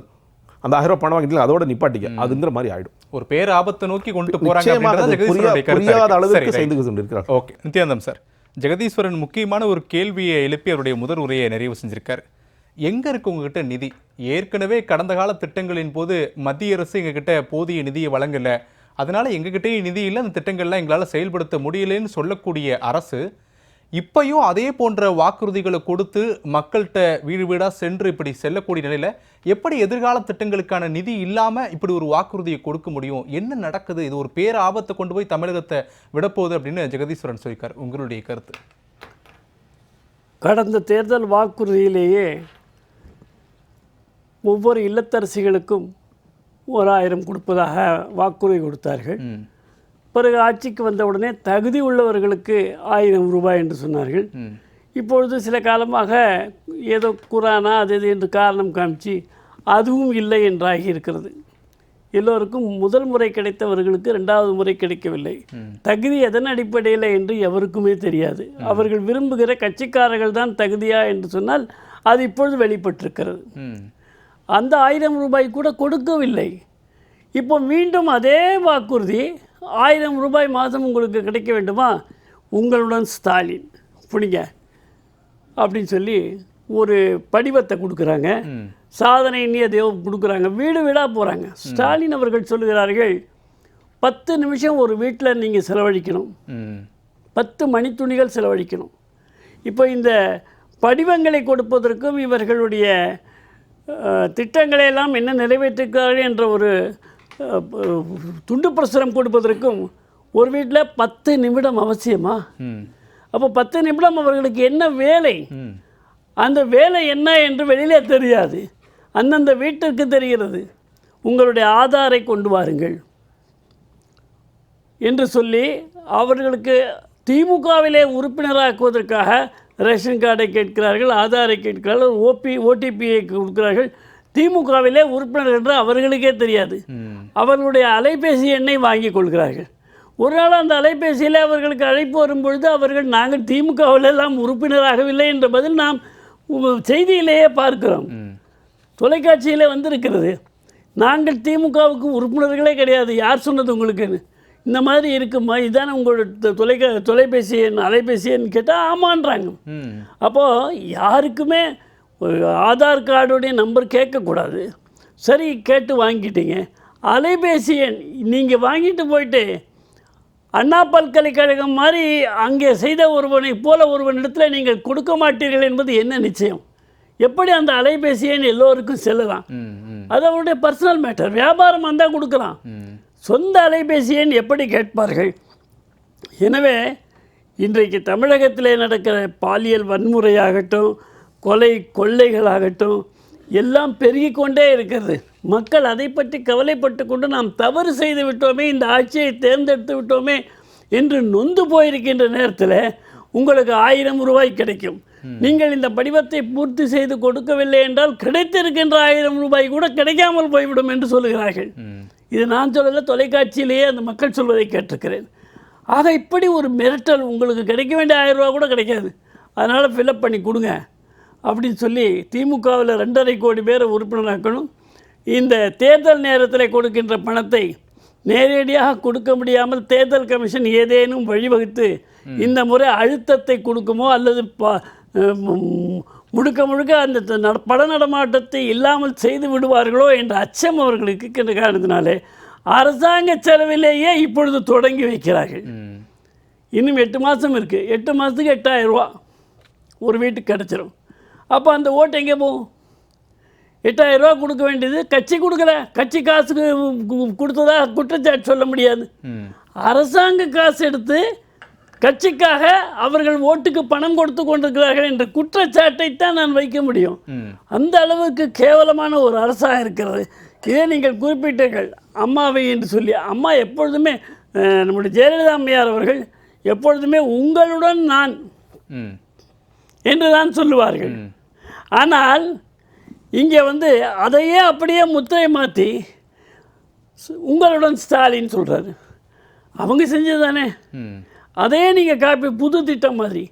அந்த 1000 பணம் வாங்கிட்டு அதோட நிப்பாட்டிக்க, அதுங்கிற மாதிரி ஆயிடும். ஒரு பேர் ஆபத்தை நோக்கி கொண்டு போறாங்க. புரியாத அளவுக்கு செய்து கொண்டிருக்கிறார். ஓகே, நித்யானந்தம் சார், ஜெகதீஸ்வரன் முக்கியமான ஒரு கேள்வியை எழுப்பி அவருடைய முதல் உரையை நிறைவு செஞ்சிருக்காரு. எங்க இருக்கு உங்ககிட்ட நிதி? ஏற்கனவே கடந்த கால திட்டங்களின் போது மத்திய அரசு எங்ககிட்ட போதிய நிதியை வழங்கல, அதனால எங்ககிட்டயே நிதி இல்லை, அந்த திட்டங்கள்லாம் எங்களால் செயல்படுத்த முடியலன்னு சொல்லக்கூடிய அரசு இப்பையும் அதே போன்ற வாக்குறுதிகளை கொடுத்து மக்கள்கிட்ட வீடு வீடாக சென்று இப்படி செல்லக்கூடிய நிலையில் எப்படி எதிர்கால திட்டங்களுக்கான நிதி இல்லாமல் இப்படி ஒரு வாக்குறுதியை கொடுக்க முடியும்? என்ன நடக்குது? இது ஒரு பேர ஆபத்தை கொண்டு போய் தமிழகத்தை விடப்போகுது அப்படின்னு ஜெகதீஸ்வரன் சொல்லியிருக்கார். உங்களுடைய கருத்து? கடந்த தேர்தல் வாக்குறுதியிலேயே ஒவ்வொரு இல்லத்தரசிகளுக்கும் 1000 கொடுப்பதாக வாக்குறுதி கொடுத்தார்கள். பிறகு ஆட்சிக்கு வந்தவுடனே தகுதி உள்ளவர்களுக்கு 1000 ரூபாய் என்று சொன்னார்கள். இப்பொழுது சில காலமாக ஏதோ குரானா அது என்று காரணம் காமிச்சு அதுவும் இல்லை என்றாகி இருக்கிறது. எல்லோருக்கும் முதல் முறை கிடைத்தவர்களுக்கு 2வது முறை கிடைக்கவில்லை. தகுதி எதன் அடிப்படையில் என்று எவருக்குமே தெரியாது. அவர்கள் விரும்புகிற கட்சிக்காரர்கள் தான் தகுதியா என்று சொன்னால் அது இப்பொழுது வெளிப்பட்டிருக்கிறது. அந்த 1000 ரூபாய் கூட கொடுக்கவில்லை. இப்போ மீண்டும் அதே வாக்குறுதி 1000 ரூபாய் மாதம் உங்களுக்கு கிடைக்க வேண்டுமா, உங்களுடன் ஸ்டாலின் புனிங்க அப்படின்னு சொல்லி ஒரு படிவத்தை கொடுக்குறாங்க. சாதனை இனிய தேவம் கொடுக்குறாங்க. வீடு வீடாக போகிறாங்க. ஸ்டாலின் அவர்கள் சொல்லுகிறார்கள், 10 நிமிஷம் ஒரு வீட்டில் நீங்கள் செலவழிக்கணும், 10 மணித்துணிகள் செலவழிக்கணும். இப்போ இந்த படிவங்களை கொடுப்பதற்கும் இவர்களுடைய திட்டங்களையெல்லாம் என்ன நிறைவேற்றுகிறார்கள் என்ற ஒரு துண்டு பிரசுரம் கொடுப்பதற்கும் ஒரு வீட்டில் 10 நிமிடம் அவசியமா? அப்போ 10 நிமிடம் அவர்களுக்கு என்ன வேலை? அந்த வேலை என்ன என்று வெளியிலே தெரியாது, அந்தந்த வீட்டிற்கு தெரிகிறது. உங்களுடைய ஆதாரை கொண்டு வாருங்கள் என்று சொல்லி அவர்களுக்கு திமுகவிலே உறுப்பினராக்குவதற்காக ரேஷன் கார்டை கேட்கிறார்கள், ஆதாரை கேட்கிறார்கள், ஓடிபியை கொடுக்கிறார்கள். திமுகவிலே உறுப்பினர் என்று அவர்களுக்கே தெரியாது. அவர்களுடைய அலைபேசி எண்ணை வாங்கி கொள்கிறார்கள். ஒரு நாள் அந்த அலைபேசியில் அவர்களுக்கு அழைப்பு வரும்பொழுது அவர்கள் நாங்கள் திமுகவிலெல்லாம் உறுப்பினராகவில்லை என்ற பதில் நாம் செய்தியிலேயே பார்க்கிறோம். தொலைக்காட்சியிலே வந்திருக்கிறது. நாங்கள் திமுகவுக்கு உறுப்பினர்களே கிடையாது, யார் சொன்னது உங்களுக்குன்னு? இந்த மாதிரி இருக்குமா, இதுதானே உங்களோட தொலைபேசி எண் அலைபேசி எண் கேட்டால் ஆமான்றாங்க. அப்போது யாருக்குமே ஆதார் கார்டுடைய நம்பர் கேட்கக்கூடாது. சரி, கேட்டு வாங்கிட்டீங்க. அலைபேசி எண் நீங்கள் வாங்கிட்டு போயிட்டு அண்ணா பல்கலைக்கழகம் மாதிரி அங்கே செய்த ஒருவனை போல ஒருவனிடத்தில் நீங்கள் கொடுக்க மாட்டீர்கள் என்பது என்ன நிச்சயம்? எப்படி அந்த அலைபேசி எண் எல்லோருக்கும் செல்லலாம்? அது அவருடைய பர்சனல் மேட்டர். வியாபாரம் வந்தால் கொடுக்கலாம், சொந்த அலைபேசி எண் எப்படி கேட்பார்கள்? எனவே இன்றைக்கு தமிழகத்திலே நடக்கிற பாலியல் வன்முறையாகட்டும், கொலை கொள்ளைகளாகட்டும் எல்லாம் பெருகி கொண்டே இருக்கிறது. மக்கள் அதை பற்றி கவலைப்பட்டு கொண்டு நாம் தவறு செய்து விட்டோமே, இந்த ஆட்சியை தேர்ந்தெடுத்து விட்டோமே என்று நொந்து போயிருக்கின்ற நேரத்தில் உங்களுக்கு 1000 ரூபாய் கிடைக்கும். நீங்கள் இந்த படிவத்தை பூர்த்தி செய்து கொடுக்கவில்லை என்றால் கிடைத்திருக்கின்ற 1000 ரூபாய் கூட கிடைக்காமல் போய்விடும் என்று சொல்லுகிறார்கள். இது நான் சொல்லல, தொலைக்காட்சியிலேயே அந்த மக்கள் சொல்வதை கேட்டிருக்கிறேன். ஆக இப்படி ஒரு மிரட்டல், உங்களுக்கு கிடைக்க வேண்டிய 1000 ரூபா கூட கிடைக்காது, அதனால் ஃபில்அப் பண்ணி கொடுங்க அப்படின்னு சொல்லி திமுகவில் 2.5 கோடி பேரை உறுப்பினராக்கணும். இந்த தேர்தல் நேரத்தில் கொடுக்கின்ற பணத்தை நேரடியாக கொடுக்க முடியாமல் தேர்தல் கமிஷன் ஏதேனும் வழிவகுத்து இந்த முறை அழுத்தத்தை கொடுக்குமோ அல்லது முழுக்க முழுக்க அந்த பட நடமாட்டத்தை இல்லாமல் செய்து விடுவார்களோ என்ற அச்சம் அவர்களுக்கு இருக்கின்ற காரணத்தினாலே அரசாங்க செலவிலேயே இப்பொழுது தொடங்கி வைக்கிறார்கள். இன்னும் 8 மாதம் இருக்குது. 8 மாதத்துக்கு 8000 ரூபா ஒரு வீட்டுக்கு கிடச்சிரும். அப்போ அந்த ஓட்டு எங்கே போகும்? 8,000 ரூபா கொடுக்க வேண்டியது கட்சி கொடுக்கல, கட்சி காசுக்கு கொடுத்ததா குற்றச்சாட்டு சொல்ல முடியாது. அரசாங்க காசு எடுத்து கட்சிக்காக அவர்கள் ஓட்டுக்கு பணம் கொடுத்து கொண்டிருக்கிறார்கள் என்ற குற்றச்சாட்டை தான் நான் வைக்க முடியும். அந்த அளவுக்கு கேவலமான ஒரு அரசாக இருக்கிறது. இதே நீங்கள் குறிப்பிட்டீர்கள் அம்மாவை என்று சொல்லி. அம்மா எப்பொழுதுமே நம்முடைய ஜெயலலிதா அம்மையார் அவர்கள் எப்பொழுதுமே உங்களுடன் நான் என்று தான் சொல்லுவார்கள். ஆனால் இங்கே அதையே அப்படியே முத்திரை மாற்றி உங்களுடன் ஸ்டாலின் சொல்கிறாரு. அவங்க செஞ்சது தானே, அதையே நீங்கள் காப்பி புது திட்டம் மாதிரி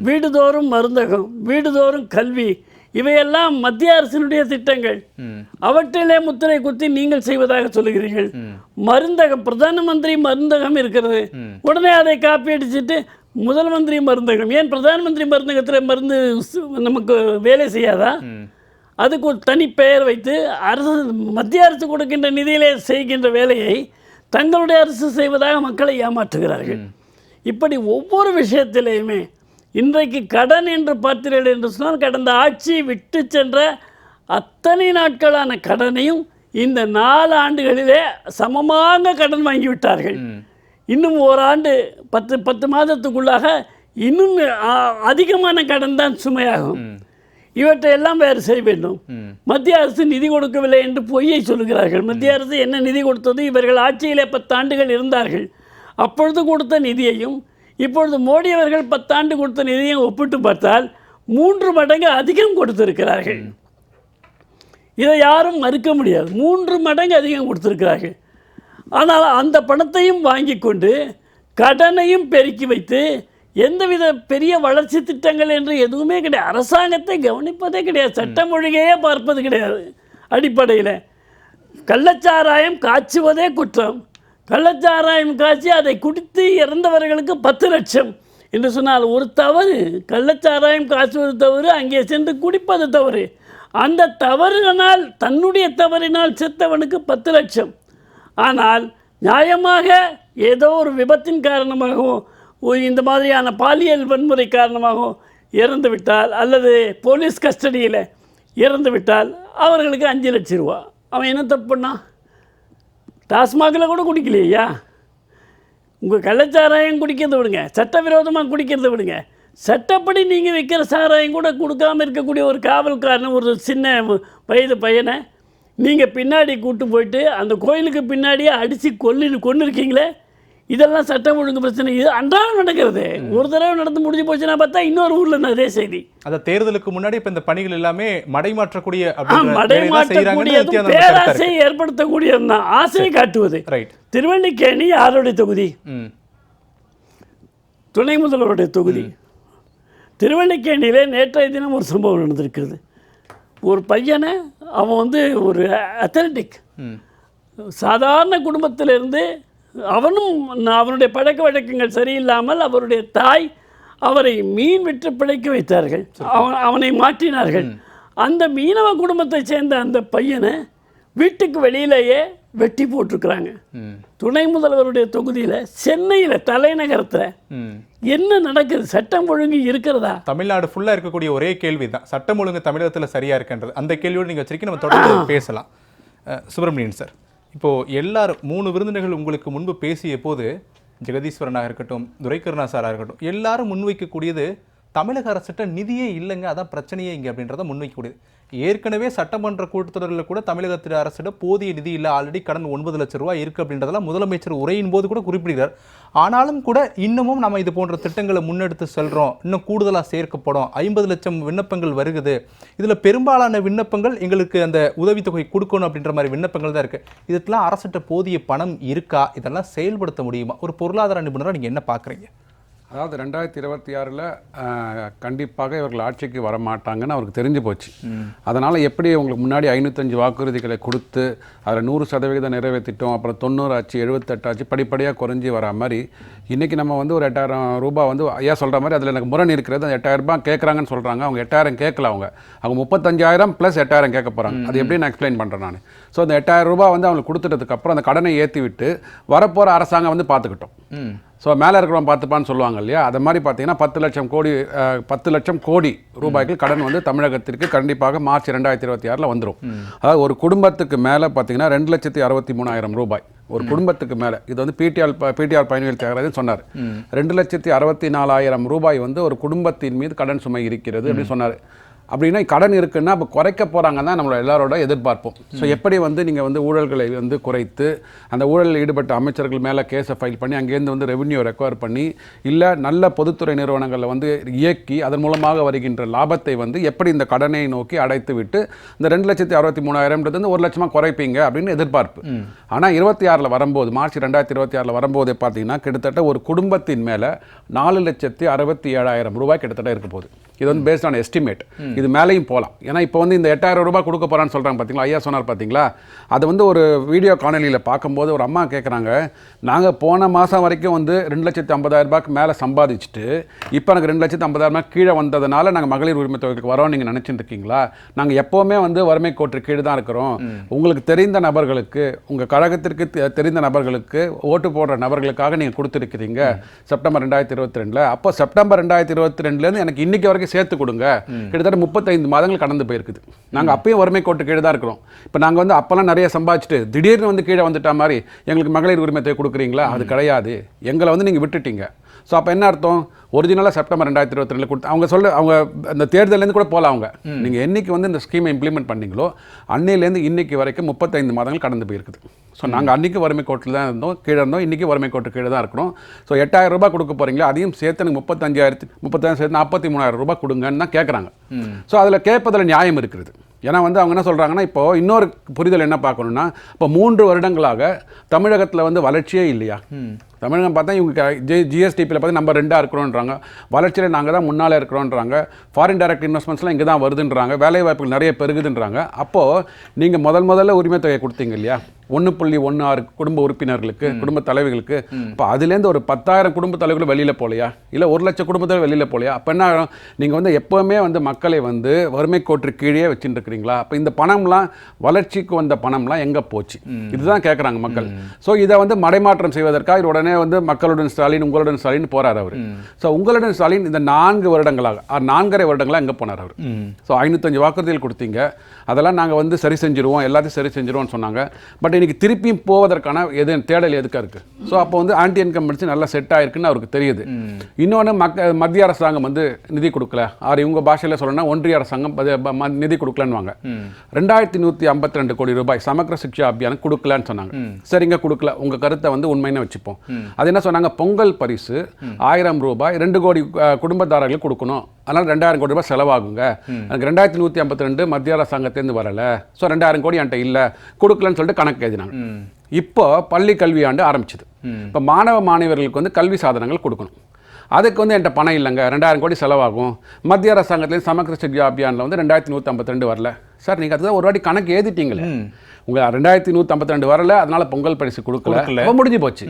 வீடுதோறும் மருந்தகம், வீடுதோறும் கல்வி, இவையெல்லாம் மத்திய அரசினுடைய திட்டங்கள். அவற்றிலே முத்திரை குத்தி நீங்கள் செய்வதாக சொல்லுகிறீர்கள். மருந்தகம், பிரதான மந்திரி மருந்தகம் இருக்கிறது, உடனே அதை காப்பி அடிச்சுட்டு முதல் மந்திரி மருந்தகம். ஏன் பிரதான மந்திரி மருந்தகத்தில் மருந்து நமக்கு வேலை செய்யாதா? அதுக்கு ஒரு தனி பெயர் வைத்து அரசு, மத்திய அரசு கொடுக்கின்ற நிதியிலே செய்கின்ற வேலையை தங்களுடைய அரசு செய்வதாக மக்களை ஏமாற்றுகிறார்கள். இப்படி ஒவ்வொரு விஷயத்திலேயுமே இன்றைக்கு கடன் என்று பார்த்தீர்கள் என்று சொன்னால், கடந்த ஆட்சி விட்டு சென்ற அத்தனை நாட்களான கடனையும் இந்த 4 ஆண்டுகளிலே சமமாக கடன் வாங்கிவிட்டார்கள். இன்னும் ஓராண்டு 10 மாதத்துக்குள்ளாக இன்னும் அதிகமான கடன் தான் சுமையாகும். இவற்றையெல்லாம் வேறு செய்ய வேண்டும். மத்திய அரசு நிதி கொடுக்கவில்லை என்று பொய்யை சொல்லுகிறார்கள். மத்திய அரசு என்ன நிதி கொடுத்தது? இவர்கள் ஆட்சியிலே 10 ஆண்டுகள் இருந்தார்கள், அப்பொழுது கொடுத்த நிதியையும் இப்பொழுது மோடி அவர்கள் 10 ஆண்டு கொடுத்த நிதியையும் ஒப்பிட்டு பார்த்தால் 3 மடங்கு அதிகம் கொடுத்திருக்கிறார்கள். இதை யாரும் மறுக்க முடியாது. 3 மடங்கு அதிகம் கொடுத்திருக்கிறார்கள். ஆனால் அந்த பணத்தையும் வாங்கி கொண்டு கடனையும் பெருக்கி வைத்து எந்தவித பெரிய வளர்ச்சி திட்டங்கள் என்று எதுவுமே கிடையாது. அரசாங்கத்தை கவனிப்பதே கிடையாது, சட்டம் ஒழுங்கையே பார்ப்பது கிடையாது. அடிப்படையில் கள்ளச்சாராயம் காய்ச்சுவதே குற்றம். கள்ளச்சாராயம் காய்ச்சி அதை குடித்து இறந்தவர்களுக்கு 10 லட்சம் என்று சொன்னால் ஒரு தவறு. கள்ளச்சாராயம் காய்ச்சுவது தவறு, அங்கே சென்று குடிப்பது தவறு. அந்த தவறினால், தன்னுடைய தவறினால் செத்தவனுக்கு 10 லட்சம். ஆனால் நியாயமாக ஏதோ ஒரு விபத்தின் காரணமாகவோ இந்த மாதிரியான பாலியல் வன்முறை காரணமாகவோ இறந்து விட்டால் அல்லது போலீஸ் கஸ்டடியில் இறந்து விட்டால் அவர்களுக்கு 5 லட்சம் ரூபா. அவன் என்ன தப்பு பண்ணான்? டாஸ்மாகில் கூட குடிக்கலையா? உங்கள் கள்ளச்சாராயம் குடிக்கிறத விடுங்க, சட்டவிரோதமாக குடிக்கிறத விடுங்க, சட்டப்படி நீங்கள் வைக்கிற சாராயம் கூட கொடுக்காமல் இருக்கக்கூடிய ஒரு காவல்காரன், ஒரு சின்ன வயது பையனை நீங்கள் பின்னாடி கூட்டு போயிட்டு அந்த கோயிலுக்கு பின்னாடியே அடித்து கொண்டு இருக்கீங்களே, இதெல்லாம் சட்டம் ஒழுங்கு பிரச்சனை. இது அன்றாடம் நடக்கிறது. ஒரு தடவை நடந்து முடிஞ்சு போச்சுன்னா பார்த்தா இன்னொரு ஊரில் அதே செய்தி. அந்த தேர்தலுக்கு முன்னாடி இப்போ இந்த பணிகள் எல்லாமே மடைமாற்றக்கூடிய பேராசை ஏற்படுத்தக்கூடியது தான், ஆசையை காட்டுவது. திருவல்லிக்கேணி யாருடைய தொகுதி? துணை முதல்வருடைய தொகுதி. திருவல்லிக்கேணியிலே நேற்றைய தினம் ஒரு சம்பவம் நடந்திருக்கிறது. ஒரு பையனை அவன் ஒரு அத்லட்டிக் சாதாரண குடும்பத்திலிருந்து, அவனும் அவனுடைய பழக்க வழக்கங்கள் சரியில்லாமல் அவருடைய தாய் அவரை மீன் விட்டு பிழைக்க வைத்தார்கள். அவனை மாற்றினார்கள். அந்த மீனவ குடும்பத்தை சேர்ந்த அந்த பையனை வீட்டுக்கு வெளியிலேயே வெட்டி போட்டிருக்கிறாங்க. துணை முதல்வருடைய தொகுதியில், சென்னையில், தலைநகரத்தில் என்ன நடக்குது? சட்டம் ஒழுங்கு இருக்கிறதா? தமிழ்நாடு ஃபுல்லாக இருக்கக்கூடிய ஒரே கேள்வி தான், சட்டம் ஒழுங்கு தமிழகத்தில் சரியாக இருக்குன்றது. அந்த கேள்வியோடு நீங்கள் வச்சிருக்கீங்க, நம்ம தொடர்ந்து பேசலாம். சுப்பிரமணியன் சார், இப்போது எல்லாரும் 3 விருந்தினர்கள் உங்களுக்கு முன்பு பேசிய போது, ஜெகதீஸ்வரனாக இருக்கட்டும், துரைக்கருணா சாராக இருக்கட்டும், எல்லாரும் முன்வைக்கக்கூடியது தமிழக அரசிட்ட நிதியே இல்லைங்க, அதான் பிரச்சனையே இங்கே அப்படின்றத முன்வைக்கக்கூடியது. ஏற்கனவே சட்டமன்ற கூட்டத்தொடரில் கூட தமிழகத்தில் அரசிட போதிய நிதி இல்லை, ஆல்ரெடி கடன் 9 லட்சம் ரூபாய் இருக்குது அப்படின்றதெல்லாம் முதலமைச்சர் உரையின் போது கூட குறிப்பிடுகிறார். ஆனாலும் கூட இன்னமும் நம்ம இது போன்ற திட்டங்களை முன்னெடுத்து செல்கிறோம், இன்னும் கூடுதலாக சேர்க்கப்படும், 50 லட்சம் விண்ணப்பங்கள் வருகுது, இதில் பெரும்பாலான விண்ணப்பங்கள் எங்களுக்கு அந்த உதவித்தொகை கொடுக்கணும் அப்படின்ற மாதிரி விண்ணப்பங்கள் தான் இருக்குது. இதுக்கெல்லாம் அரசிட்ட போதிய பணம் இருக்கா? இதெல்லாம் செயல்படுத்த முடியுமா? ஒரு பொருளாதார நிபுணராக நீங்கள் என்ன பார்க்குறீங்க? அதாவது 2026 கண்டிப்பாக இவர்கள் ஆட்சிக்கு வரமாட்டாங்கன்னு அவருக்கு தெரிஞ்சு போச்சு. அதனால் எப்படி உங்களுக்கு முன்னாடி 505 வாக்குறுதிகளை கொடுத்து அதில் 100% நிறைவேற்றிட்டோம், அப்புறம் 90 ஆச்சு, 78 ஆச்சு, படிப்படியாக குறைஞ்சி வரா மாதிரி இன்றைக்கி நம்ம ஒரு 8,000 ரூபாய் ஐயா சொல்கிற மாதிரி அதில் எனக்கு முரண் இருக்கிறது. அந்த 8,000 ரூபாய் கேட்குறாங்கன்னு சொல்கிறாங்க. அவங்க 8,000 கேட்கல, அவங்க 35,000 + 8,000 கேட்க போகிறாங்க. அது எப்படி நான் எக்ஸ்பிளைன் பண்ணுறேன் நான். ஸோ அந்த 8,000 ரூபாய் அவங்களுக்கு கொடுத்துட்டதுக்கப்புறம் அந்த கடனை ஏற்றி விட்டு வரப்போகிற அரசாங்கம் பார்த்துக்கிட்டோம். ஸோ மேலே இருக்கிறவன் பார்த்துப்பான்னு சொல்லுவாங்க இல்லையா, அது மாதிரி பார்த்தீங்கன்னா 10 லட்சம் கோடி ரூபாய்க்கு கடன் வந்து தமிழகத்திற்கு கண்டிப்பாக மார்ச் 2026 வந்துடும். அதாவது ஒரு குடும்பத்துக்கு மேலே பார்த்தீங்கன்னா 2,63,000 ரூபாய் ஒரு குடும்பத்துக்கு மேலே. இது வந்து பிடிஆர் பயணிகள் தியாகராஜன் சொன்னார். 2,64,000 ரூபாய் வந்து ஒரு குடும்பத்தின் மீது கடன் சுமை இருக்கிறது அப்படின்னு சொன்னார். அப்படின்னா கடன் இருக்குன்னா அப்போ குறைக்க போகிறாங்கன்னா நம்மளோட எல்லாரோட எதிர்பார்ப்போம். ஸோ எப்படி வந்து நீங்கள் வந்து ஊழல்களை வந்து குறைத்து அந்த ஊழலில் ஈடுபட்ட அமைச்சர்கள் மேலே கேஸை ஃபைல் பண்ணி அங்கேருந்து வந்து ரெவென்யூ ரெக்கவர் பண்ணி இல்லை நல்ல பொதுத்துறை நிறுவனங்களில் வந்து இயக்கி அதன் மூலமாக வருகின்ற லாபத்தை வந்து எப்படி இந்த கடனை நோக்கி அடைத்து விட்டு இந்த 2,63,000 வந்து 1 லட்சமாக குறைப்பீங்க அப்படின்னு எதிர்பார்ப்பு. ஆனால் 26 வரும்போது மார்ச் 2026 வரும்போது பார்த்தீங்கன்னா கிட்டத்தட்ட ஒரு குடும்பத்தின் மேலே 4,67,000 ரூபாய் கிட்டத்தட்ட இருக்க போகுது. இது வந்து பேஸ்ட் ஆன் எஸ்டிமேட். இது மேலேயும் போகலாம். ஏன்னா இப்போ வந்து இந்த 8,000 ரூபாய் கொடுக்க போகிறான்னு சொல்கிறாங்க பார்த்தீங்களா, ஐயா சொன்னார் பார்த்தீங்களா. அது வந்து ஒரு வீடியோ காணொலியில் பார்க்கும்போது ஒரு அம்மா கேட்குறாங்க, நாங்கள் போன மாதம் வரைக்கும் வந்து 2,50,000 ரூபாய்க்கு மேலே சம்பாதிச்சுட்டு இப்போ எனக்கு 2,50,000 கீழே வந்ததுனால நாங்கள் மகளிர் உரிமை தொகைக்கு வரோம் நீங்கள் நினச்சிட்டு இருக்கீங்களா? நாங்கள் எப்போவுமே வந்து வறுமை கோட்டு கீழே தான் இருக்கிறோம். உங்களுக்கு தெரிந்த நபர்களுக்கு, உங்கள் கழகத்திற்கு தெரிந்த நபர்களுக்கு, ஓட்டு போடுற நபர்களுக்காக நீங்கள் கொடுத்துருக்கிறீங்க செப்டம்பர் 2022. அப்போ செப்டம்பர் 2022 எனக்கு இன்னைக்கு வரைக்கும் சேர்த்து கொடுங்க. கிட்டத்தட்ட 35 மாதங்கள் கடந்து போயிருக்குது. நாங்கள் அப்பயும் வறுமை கோட்டு கீழே தான் இருக்கிறோம். இப்போ நாங்கள் வந்து அப்போல்லாம் நிறைய சம்பாதிச்சுட்டு திடீர்னு வந்து கீழே வந்துட்டா மாதிரி எங்களுக்கு மகளிர் உரிமை தொகை கொடுக்குறீங்களா? அது கிடையாது. எங்களை வந்து நீங்கள் விட்டுட்டீங்க. ஸோ அப்போ என்ன அர்த்தம்? ஒரிஜினலாக செப்டம்பர் 2022 கொடுத்து அவங்க அந்த தேர்தலேருந்து கூட போகலாம். அவங்க நீங்கள் என்னைக்கு வந்து இந்த ஸ்கீமை இம்ப்ளிமெண்ட் பண்ணீங்களோ அன்னையிலேருந்து இன்னைக்கு வரைக்கும் 35 மாதங்கள் கடந்து போயிருக்குது. ஸோ நாங்கள் அன்றைக்கி வறுமை கோட்டில் தான் இருந்தோம், கீழே இருந்தோம், இன்றைக்கி வறுமை கோட்டு கீழே தான் இருக்கிறோம். ஸோ 8,000 ரூபாய் கொடுக்க போகிறீங்களா, அதையும் சேர்த்து எனக்கு 35,000 சேர்த்து 43,000 ரூபாய் கொடுங்கன்னு தான் கேட்குறாங்க. ஸோ அதில் கேட்பதில் நியாயம் இருக்கிறது. ஏன்னா வந்து அவங்க என்ன சொல்கிறாங்கன்னா, இப்போது இன்னொரு புரிதல் என்ன பார்க்கணுன்னா, இப்போ 3 வருடங்களாக தமிழகத்தில் வந்து வளர்ச்சியே இல்லையா? தமிழகம் பார்த்தா இவங்க ஜிஎஸ்டிபியில் பார்த்து நம்ம 2ஆக இருக்கிறோன்றாங்க, வளர்ச்சியில் நாங்கள் தான் முன்னால் இருக்கிறோன்றாங்க, ஃபாரின் டைரக்ட் இன்வெஸ்ட்மெண்ட்ஸ்லாம் இங்கே தான் வருதுன்றாங்க, வேலைவாய்ப்புகள் நிறைய பெருகுதுன்றாங்க. அப்போது நீங்கள் முதல்ல உரிமை தொகை கொடுத்தீங்க இல்லையா 1.16 குடும்ப உறுப்பினர்களுக்கு, குடும்ப தலைவிகளுக்கு. இப்போ அதுலேருந்து ஒரு 10,000 குடும்ப தலைவர்கள் வெளியில் போகலையா, இல்லை 1 லட்சம் குடும்பத்தில் வெளியில் போகலையா? அப்போ என்ன ஆகும்? நீங்கள் வந்து எப்போவுமே வந்து மக்களை வந்து வறுமை கோட்டு கீழே வச்சுட்டு இருக்கிறீங்களா? அப்போ இந்த பணம்லாம், வளர்ச்சிக்கு வந்த பணம்லாம் எங்கே போச்சு? இதுதான் கேட்குறாங்க மக்கள். ஸோ இதை வந்து மடைமாற்றம் செய்வதற்காக உடனே வந்து மக்களுடன் ஸ்டாலின், உங்களுடன் ஸ்டாலின் போறார் அவர். ஸோ உங்களுடன் ஸ்டாலின் இந்த 4 வருடங்களாக 4.5 வருடங்களாக எங்கே போனார் அவர்? ஸோ 505 வாக்குறுதிகள் கொடுத்தீங்க, அதெல்லாம் நாங்கள் வந்து சரி செஞ்சிருவோம், எல்லாத்தையும் சரி செஞ்சிருவோம்னு சொன்னாங்க. பட் இன்னைக்கு திருப்பியும் போவதற்கான தேடல் எதுக்காக இருக்கு? ஸோ அப்போ வந்து ஆன்டி இன்கம்பன்சி நல்லா செட் ஆயிருக்குன்னு அவருக்கு தெரியுது. இன்னொன்று மத்திய அரசாங்கம் வந்து நிதி கொடுக்கல, இவங்க பாஷையில் சொல்லணும்னா ஒன்றிய அரசாங்கம் நிதி கொடுக்கலன்னுவாங்க. 2,152 கோடி ரூபாய் சமக்ர சிக்ஷா அபியான் கொடுக்கலன்னு சொன்னாங்க. சரிங்க, கொடுக்கல, உங்க கருத்தை வந்து உண்மைன்னு வச்சுப்போம். அது என்ன சொன்னாங்க? பொங்கல் பரிசு 1000 ரூபாய் 2 கோடி குடும்பத்தாரர்களுக்கு கொடுக்கணும், அதனால் 2,000 கோடி ரூபாய் செலவாகுங்க. எனக்கு 2,152 மத்திய அரசாங்கத்திலேருந்து வரல, ஸோ 2,000 கோடி என்கிட்ட இல்லை, கொடுக்கலன்னு சொல்லிட்டு கணக்கு எழுதினாங்க. இப்போ பள்ளி கல்வியாண்டு ஆரம்பிச்சது. இப்போ மாணவர்களுக்கு வந்து கல்வி சாதனங்கள் கொடுக்கணும். அதுக்கு வந்து என்கிட்ட பணம் இல்லைங்க, 2,000 கோடி செலவாகும். மத்திய அரசாங்கத்திலேருந்து சமக்ர சிக்ஷா அபியானில் வந்து 2,152 வரல. சார் நீங்கள் அதுதான் ஒரு வாட்டி கணக்கு எழுதிட்டீங்களே, உங்கள் 2,152 வரல, அதனால பொங்கல் பரிசு கொடுக்கல, முடிஞ்சு போச்சு.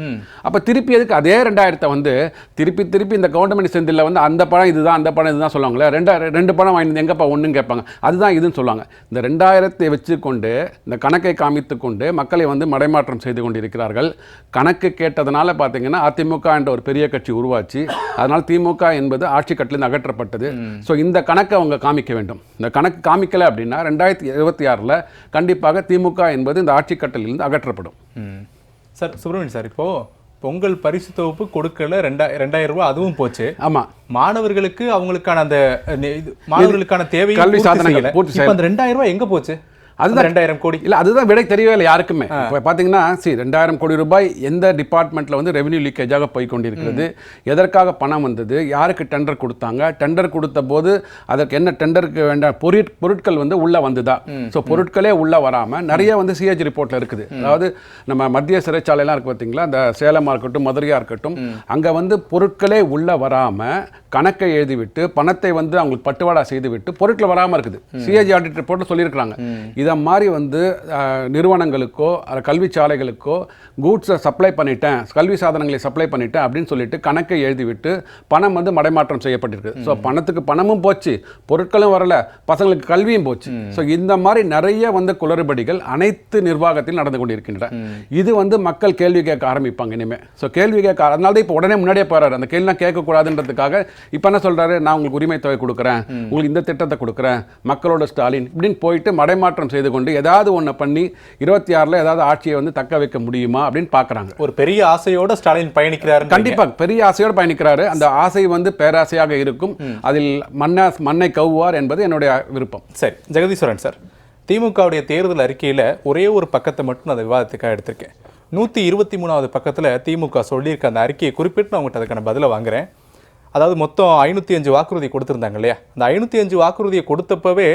அப்போ திருப்பி எதுக்கு அதே 2,000 வந்து திருப்பி இந்த கவர்மெண்ட் செந்தில் வந்து அந்த பணம் இதுதான், அந்த பணம் இதுதான் சொல்லுவாங்களே, 2 பணம் வாங்கி எங்கப்பா ஒன்றுன்னு கேட்பாங்க, அதுதான் இதுன்னு சொல்லுவாங்க. இந்த 2,000 வச்சுக்கொண்டு இந்த கணக்கை காமித்து கொண்டு மக்களை வந்து மடைமாற்றம் செய்து கொண்டிருக்கிறார்கள். கணக்கு கேட்டதுனால பார்த்தீங்கன்னா அதிமுக என்ற ஒரு பெரிய கட்சி உருவாச்சு, அதனால் திமுக என்பது ஆட்சி கட்டிலிருந்து அகற்றப்பட்டது. ஸோ இந்த கணக்கை அவங்க காமிக்க வேண்டும். இந்த கணக்கு காமிக்கலை அப்படின்னா 2026 கண்டிப்பாக திமுக என்பது இந்த ஆட்சி கட்டலிலிருந்து அகற்றப்படும். சார் சுப்பிரமணியன் சார், இப்போ பொங்கல் பரிசு தொகுப்பு கொடுக்கல, 2,000 ரூபாய் அதுவும் போச்சு. ஆமா, மாணவர்களுக்கு அவங்களுக்கான அந்த மாணவர்களுக்கான தேவை கல்வி சாதனங்கள் பூர்த்தி செய்யல. அந்த 2,000 ரூபாய் எங்க போச்சு? அதுதான் 2,000 கோடி இல்லை, அதுதான் விடை தெரியவே இல்லை யாருக்குமே. இப்போ பார்த்தீங்கன்னா 2,000 கோடி ரூபாய் எந்த டிபார்ட்மெண்ட்டில் வந்து ரெவென்யூ லீக்கேஜாக போய் கொண்டிருக்கிறது, எதற்காக பணம் வந்தது, யாருக்கு டெண்டர் கொடுத்தாங்க, டெண்டர் கொடுத்த போது அதற்கு என்ன டெண்டருக்கு வேண்டாம் பொருட்கள் வந்து உள்ளே வந்துதா? ஸோ பொருட்களே உள்ளே வராமல் நிறைய வந்து சிஏஜி ரிப்போர்ட்டில் இருக்குது. அதாவது நம்ம மத்திய சிறைச்சாலையெல்லாம் இருக்குது பார்த்தீங்களா, இந்த சேலமாக இருக்கட்டும் மதுரையாக இருக்கட்டும், அங்கே வந்து பொருட்களே உள்ளே வராமல் கணக்கை எழுதிவிட்டு பணத்தை வந்து அவங்களுக்கு பட்டுவாடா செய்துவிட்டு பொருட்கள் வராமல் இருக்குது. சிஏஜி ஆடிட் ரிப்போர்ட்டில் சொல்லியிருக்கிறாங்க. இதை மாதிரி வந்து நிறுவனங்களுக்கோ கல்வி சாலைகளுக்கோ கூட்ஸை சப்ளை பண்ணிட்டேன், கல்வி சாதனங்களை சப்ளை பண்ணிட்டேன் அப்படின்னு சொல்லிட்டு கணக்கை எழுதிவிட்டு பணம் வந்து மடைமாற்றம் செய்யப்பட்டிருக்கு. ஸோ பணத்துக்கு பணமும் போச்சு, பொருட்களும் வரல, பசங்களுக்கு கல்வியும் போச்சு. ஸோ இந்த மாதிரி நிறைய வந்து குளறுபடிகள் அனைத்து நிர்வாகத்தில் நடந்து கொண்டிருக்கின்றன. இது வந்து மக்கள் கேள்வி கேட்க ஆரம்பிப்பாங்க இனிமேல். ஸோ கேள்வி கேட்க, அதனால தான் இப்போ உடனே முன்னாடியே போறாரு, அந்த கேள்விலாம் கேட்கக்கூடாதுன்றதுக்காக. இப்போ என்ன சொல்றாரு, நான் உங்களுக்கு உரிமை தொகை கொடுக்குறேன், உங்களுக்கு இந்த திட்டத்தை கொடுக்குறேன், மக்களோட ஸ்டாலின் இப்படின்னு போயிட்டு மடைமாற்றம் செய்து கொண்டு ஏதாவது ஒன்று பண்ணி 26ல் ஏதாவது ஆட்சியை வந்து தக்க வைக்க முடியுமா அப்படின்னு பார்க்குறாங்க. ஒரு பெரிய ஆசையோட ஸ்டாலின் பயணிக்கிறாரு. கண்டிப்பாக பெரிய ஆசையோடு பயணிக்கிறாரு. அந்த ஆசை வந்து பேராசையாக இருக்கும். அதில் மண்ணை கவ்வார் என்பது என்னுடைய விருப்பம். சரி ஜெகதீஸ்வரன் சார், திமுகவுடைய தேர்தல் அறிக்கையில் ஒரே ஒரு பக்கத்தை மட்டும் நான் விவாதத்துக்காக எடுத்திருக்கேன். 123வது பக்கத்தில் திமுக சொல்லியிருக்க அந்த அறிக்கையை குறிப்பிட்டு நான் உங்கள்கிட்ட அதுக்கான பதிலை வாங்குறேன். அதாவது மொத்தம் 505 வாக்குறுதி கொடுத்துருந்தாங்க இல்லையா? அந்த 505 வாக்குறுதியை கொடுத்தப்பவே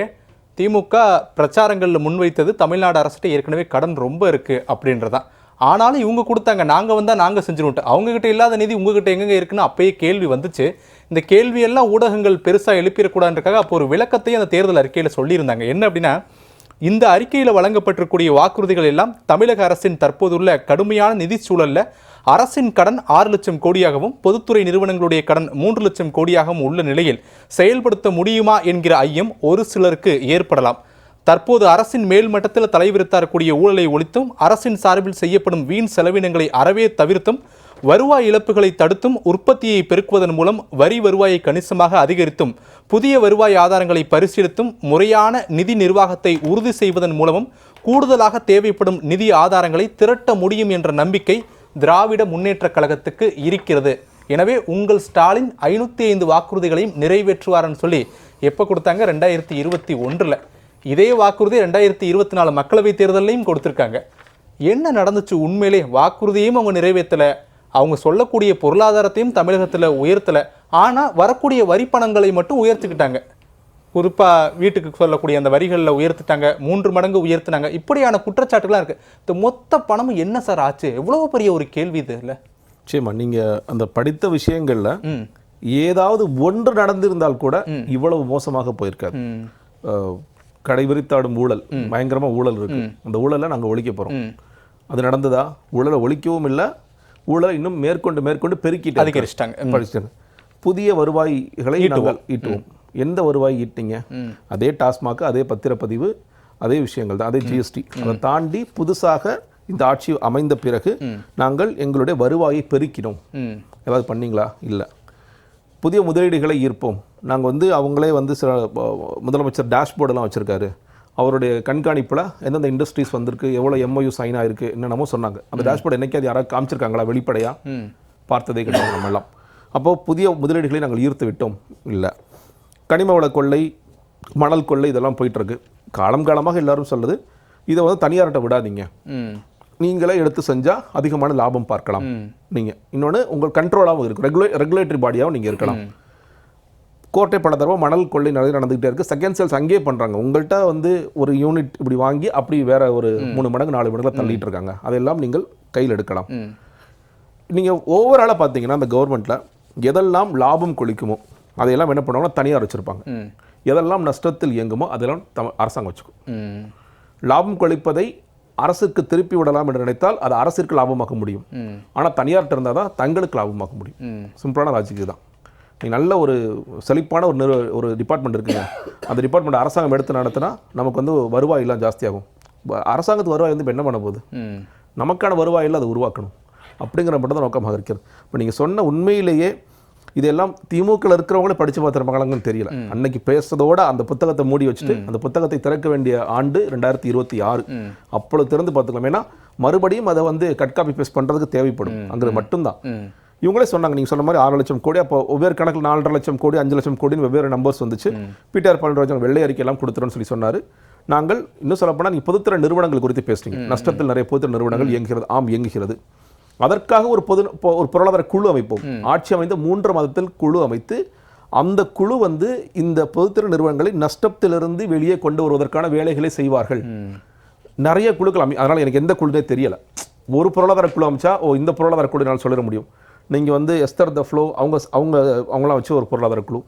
திமுக பிரச்சாரங்களில் முன்வைத்தது தமிழ்நாடு அரசுகிட்ட ஏற்கனவே கடன் ரொம்ப இருக்குது அப்படின்றதான். ஆனாலும் இவங்க கொடுத்தாங்க, நாங்கள் வந்தால் நாங்கள் செஞ்சுருவோம். அவங்ககிட்ட இல்லாத நிதி உங்ககிட்ட எங்கெங்கே இருக்குன்னு அப்பயே கேள்வி வந்துச்சு. இந்த கேள்வியெல்லாம் ஊடகங்கள் பெருசாக எழுப்பிடக்கூடாதுன்றக்காக அப்போ ஒரு விளக்கத்தையும் அந்த தேர்தல் அறிக்கையில் சொல்லியிருந்தாங்க. என்ன அப்படின்னா, இந்த அறிக்கையில் வழங்கப்பட்டிருக்கூடிய வாக்குறுதிகள் எல்லாம் தமிழக அரசின் தற்போதுள்ள கடுமையான நிதி சூழலில் அரசின் கடன் 6 லட்சம் கோடியாகவும் பொதுத்துறை நிறுவனங்களுடைய கடன் 3 லட்சம் கோடியாகவும் உள்ள நிலையில் செயல்படுத்த முடியுமா என்கிற ஐயம் ஒரு சிலருக்கு ஏற்படலாம். தற்போது அரசின் மேல்மட்டத்தில் தலைவிரித்தாரக்கூடிய ஊழலை ஒழித்தும் அரசின் சார்பில் செய்யப்படும் வீண் செலவினங்களை அறவே தவிர்த்தும் வருவாய் இழப்புகளை தடுத்தும் உற்பத்தியை பெருக்குவதன் மூலம் வரி வருவாயை கணிசமாக அதிகரித்தும் புதிய வருவாய் ஆதாரங்களை பரிசீலித்தும் முறையான நிதி நிர்வாகத்தை உறுதி செய்வதன் மூலமும் கூடுதலாக தேவைப்படும் நிதி ஆதாரங்களை திரட்ட முடியும் என்ற நம்பிக்கை திராவிட முன்னேற்றக் கழகத்துக்கு இருக்கிறது. எனவே உங்கள் ஸ்டாலின் 505 வாக்குறுதிகளையும் நிறைவேற்றுவார்னு சொல்லி எப்போ கொடுத்தாங்க? 2021. இதே வாக்குறுதி 2024 மக்களவைத் தேர்தலையும் கொடுத்துருக்காங்க. என்ன நடந்துச்சு உண்மையிலே? வாக்குறுதியையும் அவங்க நிறைவேற்றலை, அவங்க சொல்லக்கூடிய பொருளாதாரத்தையும் தமிழகத்தில் உயர்த்தலை, ஆனால் வரக்கூடிய வரி பணங்களை மட்டும் உயர்த்திக்கிட்டாங்க. குறிப்பாக வீட்டுக்கு சொல்லக்கூடிய அந்த வரிகளில் உயர்த்திட்டாங்க, 3 மடங்கு உயர்த்தினாங்க. இப்படியான குற்றச்சாட்டுகள்லாம் இருக்குது. இந்த மொத்த பணமும் என்ன சார் ஆச்சு? எவ்வளோ பெரிய ஒரு கேள்வி இது இல்லை? நிச்சயமா நீங்கள் அந்த படித்த விஷயங்களில் ஏதாவது ஒன்று நடந்திருந்தால் கூட இவ்வளவு மோசமாக போயிருக்காது. கடை விரித்தாடும் ஊழல், பயங்கரமாக ஊழல் இருக்கு. அந்த ஊழலை நாங்கள் ஒழிக்க போகிறோம். அது நடந்ததா? ஊழலை ஒழிக்கவும் இல்லை, ஊழலை இன்னும் மேற்கொண்டு பெருக்கிட்டு அதிகரிச்சிட்டாங்க. புதிய வருவாய்களை நாங்கள் ஈட்டுவோம். எந்த வருவாய் ஈட்டிங்க? அதே டாஸ்மாக், அதே பத்திரப்பதிவு, அதே விஷயங்கள் தான், அதே ஜிஎஸ்டி. அதை தாண்டி புதுசாக இந்த ஆட்சி அமைந்த பிறகு நாங்கள் எங்களுடைய வருவாயை பெருக்கினோம். ஏதாவது பண்ணீங்களா? இல்லை. புதிய முதலீடுகளை ஈர்ப்போம். நாங்கள் வந்து அவங்களே வந்து சில முதலமைச்சர் டேஷ்போர்டெல்லாம் வச்சுருக்காரு. அவருடைய கண்காணிப்பில் எந்தெந்த இண்டஸ்ட்ரீஸ் வந்திருக்கு, எவ்வளோ MOU சைன் ஆயிருக்கு, என்னென்னமோ சொன்னாங்க. அந்த டேஷ்போர்டு என்னைக்காவது யாராவது காமிச்சிருக்காங்களா? வெளிப்படையாக பார்த்ததே கிடையாது நம்மெல்லாம். அப்போது புதிய முதலீடுகளை நாங்கள் ஈர்த்து விட்டோம். இல்லை. கனிம வள கொள்ளை, மணல் கொள்ளை இதெல்லாம் போயிட்டுருக்கு. காலமாக எல்லாரும் சொல்லுது, இதை வந்து தனியார்கிட்ட விடாதீங்க, நீங்களே எடுத்து செஞ்சால் அதிகமான லாபம் பார்க்கலாம். நீங்கள் இன்னொன்று உங்கள் கண்ட்ரோலாகவும் இருக்கும், ரெகுலேட்டரி பாடியாகவும் நீங்கள் இருக்கலாம். கோட்டை பல தடவை மணல் கொள்ளை நிறைய நடந்துகிட்டே இருக்குது. செகண்ட் சேல்ஸ் அங்கேயே பண்ணுறாங்க. உங்கள்கிட்ட வந்து ஒரு யூனிட் இப்படி வாங்கி அப்படி வேற ஒரு 3 மடங்கு 4 மடங்கு தள்ளிட்டு இருக்காங்க. அதெல்லாம் நீங்கள் கையில் எடுக்கலாம். நீங்கள் ஓவராலாக பார்த்தீங்கன்னா அந்த கவர்மெண்ட்டில் எதெல்லாம் லாபம் கொளிக்குமோ அதையெல்லாம் என்ன பண்ணுவாங்கன்னா தனியார் வச்சுருப்பாங்க. எதெல்லாம் நஷ்டத்தில் இயங்குமோ அதெல்லாம் அரசாங்கம் வச்சுக்கும். லாபம் கொளிப்பதை அரசுக்கு திருப்பி விடலாம் என்று நினைத்தால் அது அரசிற்கு லாபமாக்க முடியும். ஆனால் தனியார்கிட்ட இருந்தால் தான் தங்களுக்கு லாபமாக்க முடியும். சிம்பிளான லாஜிக் தான். நீங்கள் நல்ல ஒரு செழிப்பான ஒரு டிபார்ட்மெண்ட் இருக்குங்க, அந்த டிபார்ட்மெண்ட் அரசாங்கம் எடுத்து நடத்தினா நமக்கு வந்து வருவாயெல்லாம் ஜாஸ்தியாகும். அரசாங்கத்துக்கு வருவாய் வந்து இப்போ என்ன பண்ண போகுது? நமக்கான வருவாயில் அதை உருவாக்கணும் அப்படிங்கிற மட்டும் தான் நோக்கமாக இருக்கிறது. இப்போ நீங்கள் சொன்ன உண்மையிலேயே இதெல்லாம் திமுகவில் இருக்கிறவங்களே படித்து பார்த்துருப்பாங்களாங்கன்னு தெரியல. அன்னைக்கு பேசுறதோட அந்த புத்தகத்தை மூடி வச்சுட்டு அந்த புத்தகத்தை திறக்க வேண்டிய ஆண்டு 2026. அப்பொழுது திறந்து பார்த்துக்கலாம். ஏன்னா மறுபடியும் அதை வந்து கட் காப்பி பேஸ்ட் பண்ணுறதுக்கு தேவைப்படும். அங்கே மட்டும்தான் இவங்களே சொன்னாங்க. நீங்கள் சொன்ன மாதிரி 6 லட்சம் கோடி, அப்போ ஒவ்வொரு கணக்கில் 4.5 லட்சம் கோடி 5 லட்சம் கோடின்னு வெவ்வேறு நம்பர்ஸ் வந்துச்சு. பிடிஆர் பாண்டியராஜன் வெள்ளை அறிக்கையெல்லாம் கொடுத்துருன்னு சொல்லி சொன்னார். நாங்கள் இன்னும் சொல்லப்போனால் நீங்கள் பொதுத்துறை நிறுவனங்கள் குறித்து பேசுறீங்க. நஷ்டத்தில் நிறைய பொதுத்துறை நிறுவனங்கள் இயங்குகிறது. இயங்குகிறது. அதற்காக ஒரு பொருளாதார குழு அமைப்போம். ஆட்சி அமைந்த 3 மாதத்தில் குழு அமைத்து அந்த குழு வந்து இந்த பொதுத்துறை நிறுவனங்களை நஷ்டத்திலிருந்து வெளியே கொண்டு வருவதற்கான வேலைகளை செய்வார்கள். நிறைய குழுக்கள் அதனால் எனக்கு எந்த குழுனே தெரியல. ஒரு பொருளாதார குழு அமைச்சா இந்த பொருளாதார குழு என்னால் சொல்லிட முடியும். நீங்கள் வந்து எஸ்தர் த ஃப்ளோ அவங்களாம் வச்சு ஒரு பொருளாதார குழு,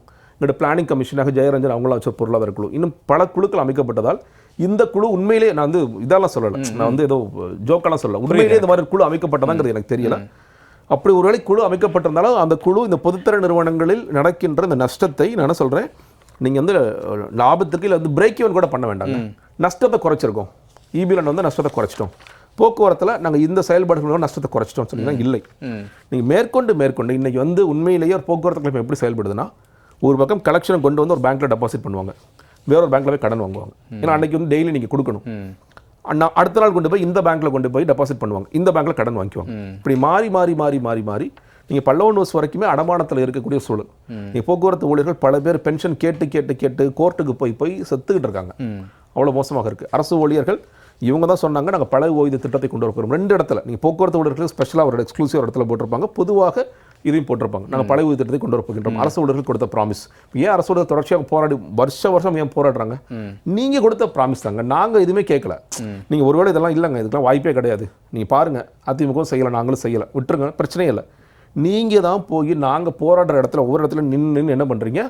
இங்கிட்ட பிளானிங் கமிஷனாக ஜெயரஞ்சன் அவங்களாம் வச்ச பொருளாதார குழு, இன்னும் பல குழுக்கள் அமைக்கப்பட்டதால் இந்த குழு உண்மையிலே நான் வந்து இதெல்லாம் சொல்லலை, நான் வந்து ஏதோ ஜோக்கெல்லாம் சொல்லலை, உண்மையிலே இந்த மாதிரி குழு அமைக்கப்பட்டதாங்கிறது எனக்கு தெரியல. அப்படி ஒருவேளை குழு அமைக்கப்பட்டிருந்தாலும் அந்த குழு இந்த பொதுத்தர நிறுவனங்களில் நடக்கின்ற இந்த நஷ்டத்தை நான் என்ன சொல்கிறேன், நீங்கள் வந்து லாபத்திற்கு இல்லை வந்து பிரேக் ஈவன் கூட பண்ண வேண்டாங்க, நஷ்டத்தை குறைச்சிருக்கோம், இபியில் வந்து நஷ்டத்தை குறைச்சிட்டோம், போக்குவரத்தில் நாங்கள் இந்த செயல்பாடுகளோட நஷ்டத்தை குறைச்சிட்டோம் சொன்னீங்கன்னா இல்லை. நீங்கள் மேற்கொண்டு இன்னைக்கு வந்து உண்மையிலேயே ஒரு போக்குவரத்து கழகம் எப்படி செயல்படுதுன்னா, ஒரு பக்கம் கலெக்ஷனை கொண்டு வந்து ஒரு பேங்க்கில் டெபாசிட் பண்ணுவாங்க, வேறொரு பேங்க்கில் போய் கடன் வாங்குவாங்க. ஏன்னா அன்றைக்கி வந்து டெய்லி நீங்கள் கொடுக்கணும், அடுத்த நாள் கொண்டு போய் இந்த பேங்க்கில் கொண்டு போய் டெபாசிட் பண்ணுவாங்க, இந்த பேங்க்கில் கடன் வாங்கிக்குவாங்க. இப்படி மாறி மாறி மாறி மாறி மாறி நீங்கள் பல்லவன் நியூஸ் வரைக்குமே அடமானத்தில் இருக்கக்கூடிய சூழல். நீங்கள் போக்குவரத்து ஊழியர்கள் பல பேர் பென்ஷன் கேட்டு கேட்டு கேட்டு கோர்ட்டுக்கு போய் செத்துக்கிட்டு இருக்காங்க, அவ்வளோ மோசமாக இருக்குது. அரசு ஊழியர்கள் இவங்க தான் சொன்னாங்க நாங்கள் பழைய ஓய்வு திட்டத்தை கொண்டு வரப்போகிறோம். 2 இடத்துல நீங்கள் போக்குவரத்து ஊழியர்களுக்கு ஸ்பெஷலாக ஒரு எக்ஸ்க்ளூசிவ் இடத்துல போட்டிருப்பாங்க, பொதுவாக இதையும் போட்டிருப்பாங்க, நாங்கள் பழைய ஓய்வு திட்டத்தை கொண்டு வரப்போகின்றோம். அரசு ஊழியர்கள் கொடுத்த ப்ராமிஸ். ஏன் அரசு ஊழியர் தொடர்ச்சியாக போராடி வருஷம் ஏன் போராடுறாங்க? நீங்கள் கொடுத்த ப்ராமிஸ் தாங்க, நாங்கள் எதுவுமே கேட்கல. நீங்கள் ஒருவேளை இதெல்லாம் இல்லைங்க, இதுக்கெல்லாம் வாய்ப்பே கிடையாது, நீங்கள் பாருங்கள் அதிமுகவும் செய்யலை நாங்களும் செய்யலை, விட்டுருங்க, பிரச்சனையே இல்லை. நீங்கள் தான் போய் நாங்கள் போராடுற இடத்துல ஒவ்வொரு இடத்துல நின்று என்ன பண்ணுறீங்க,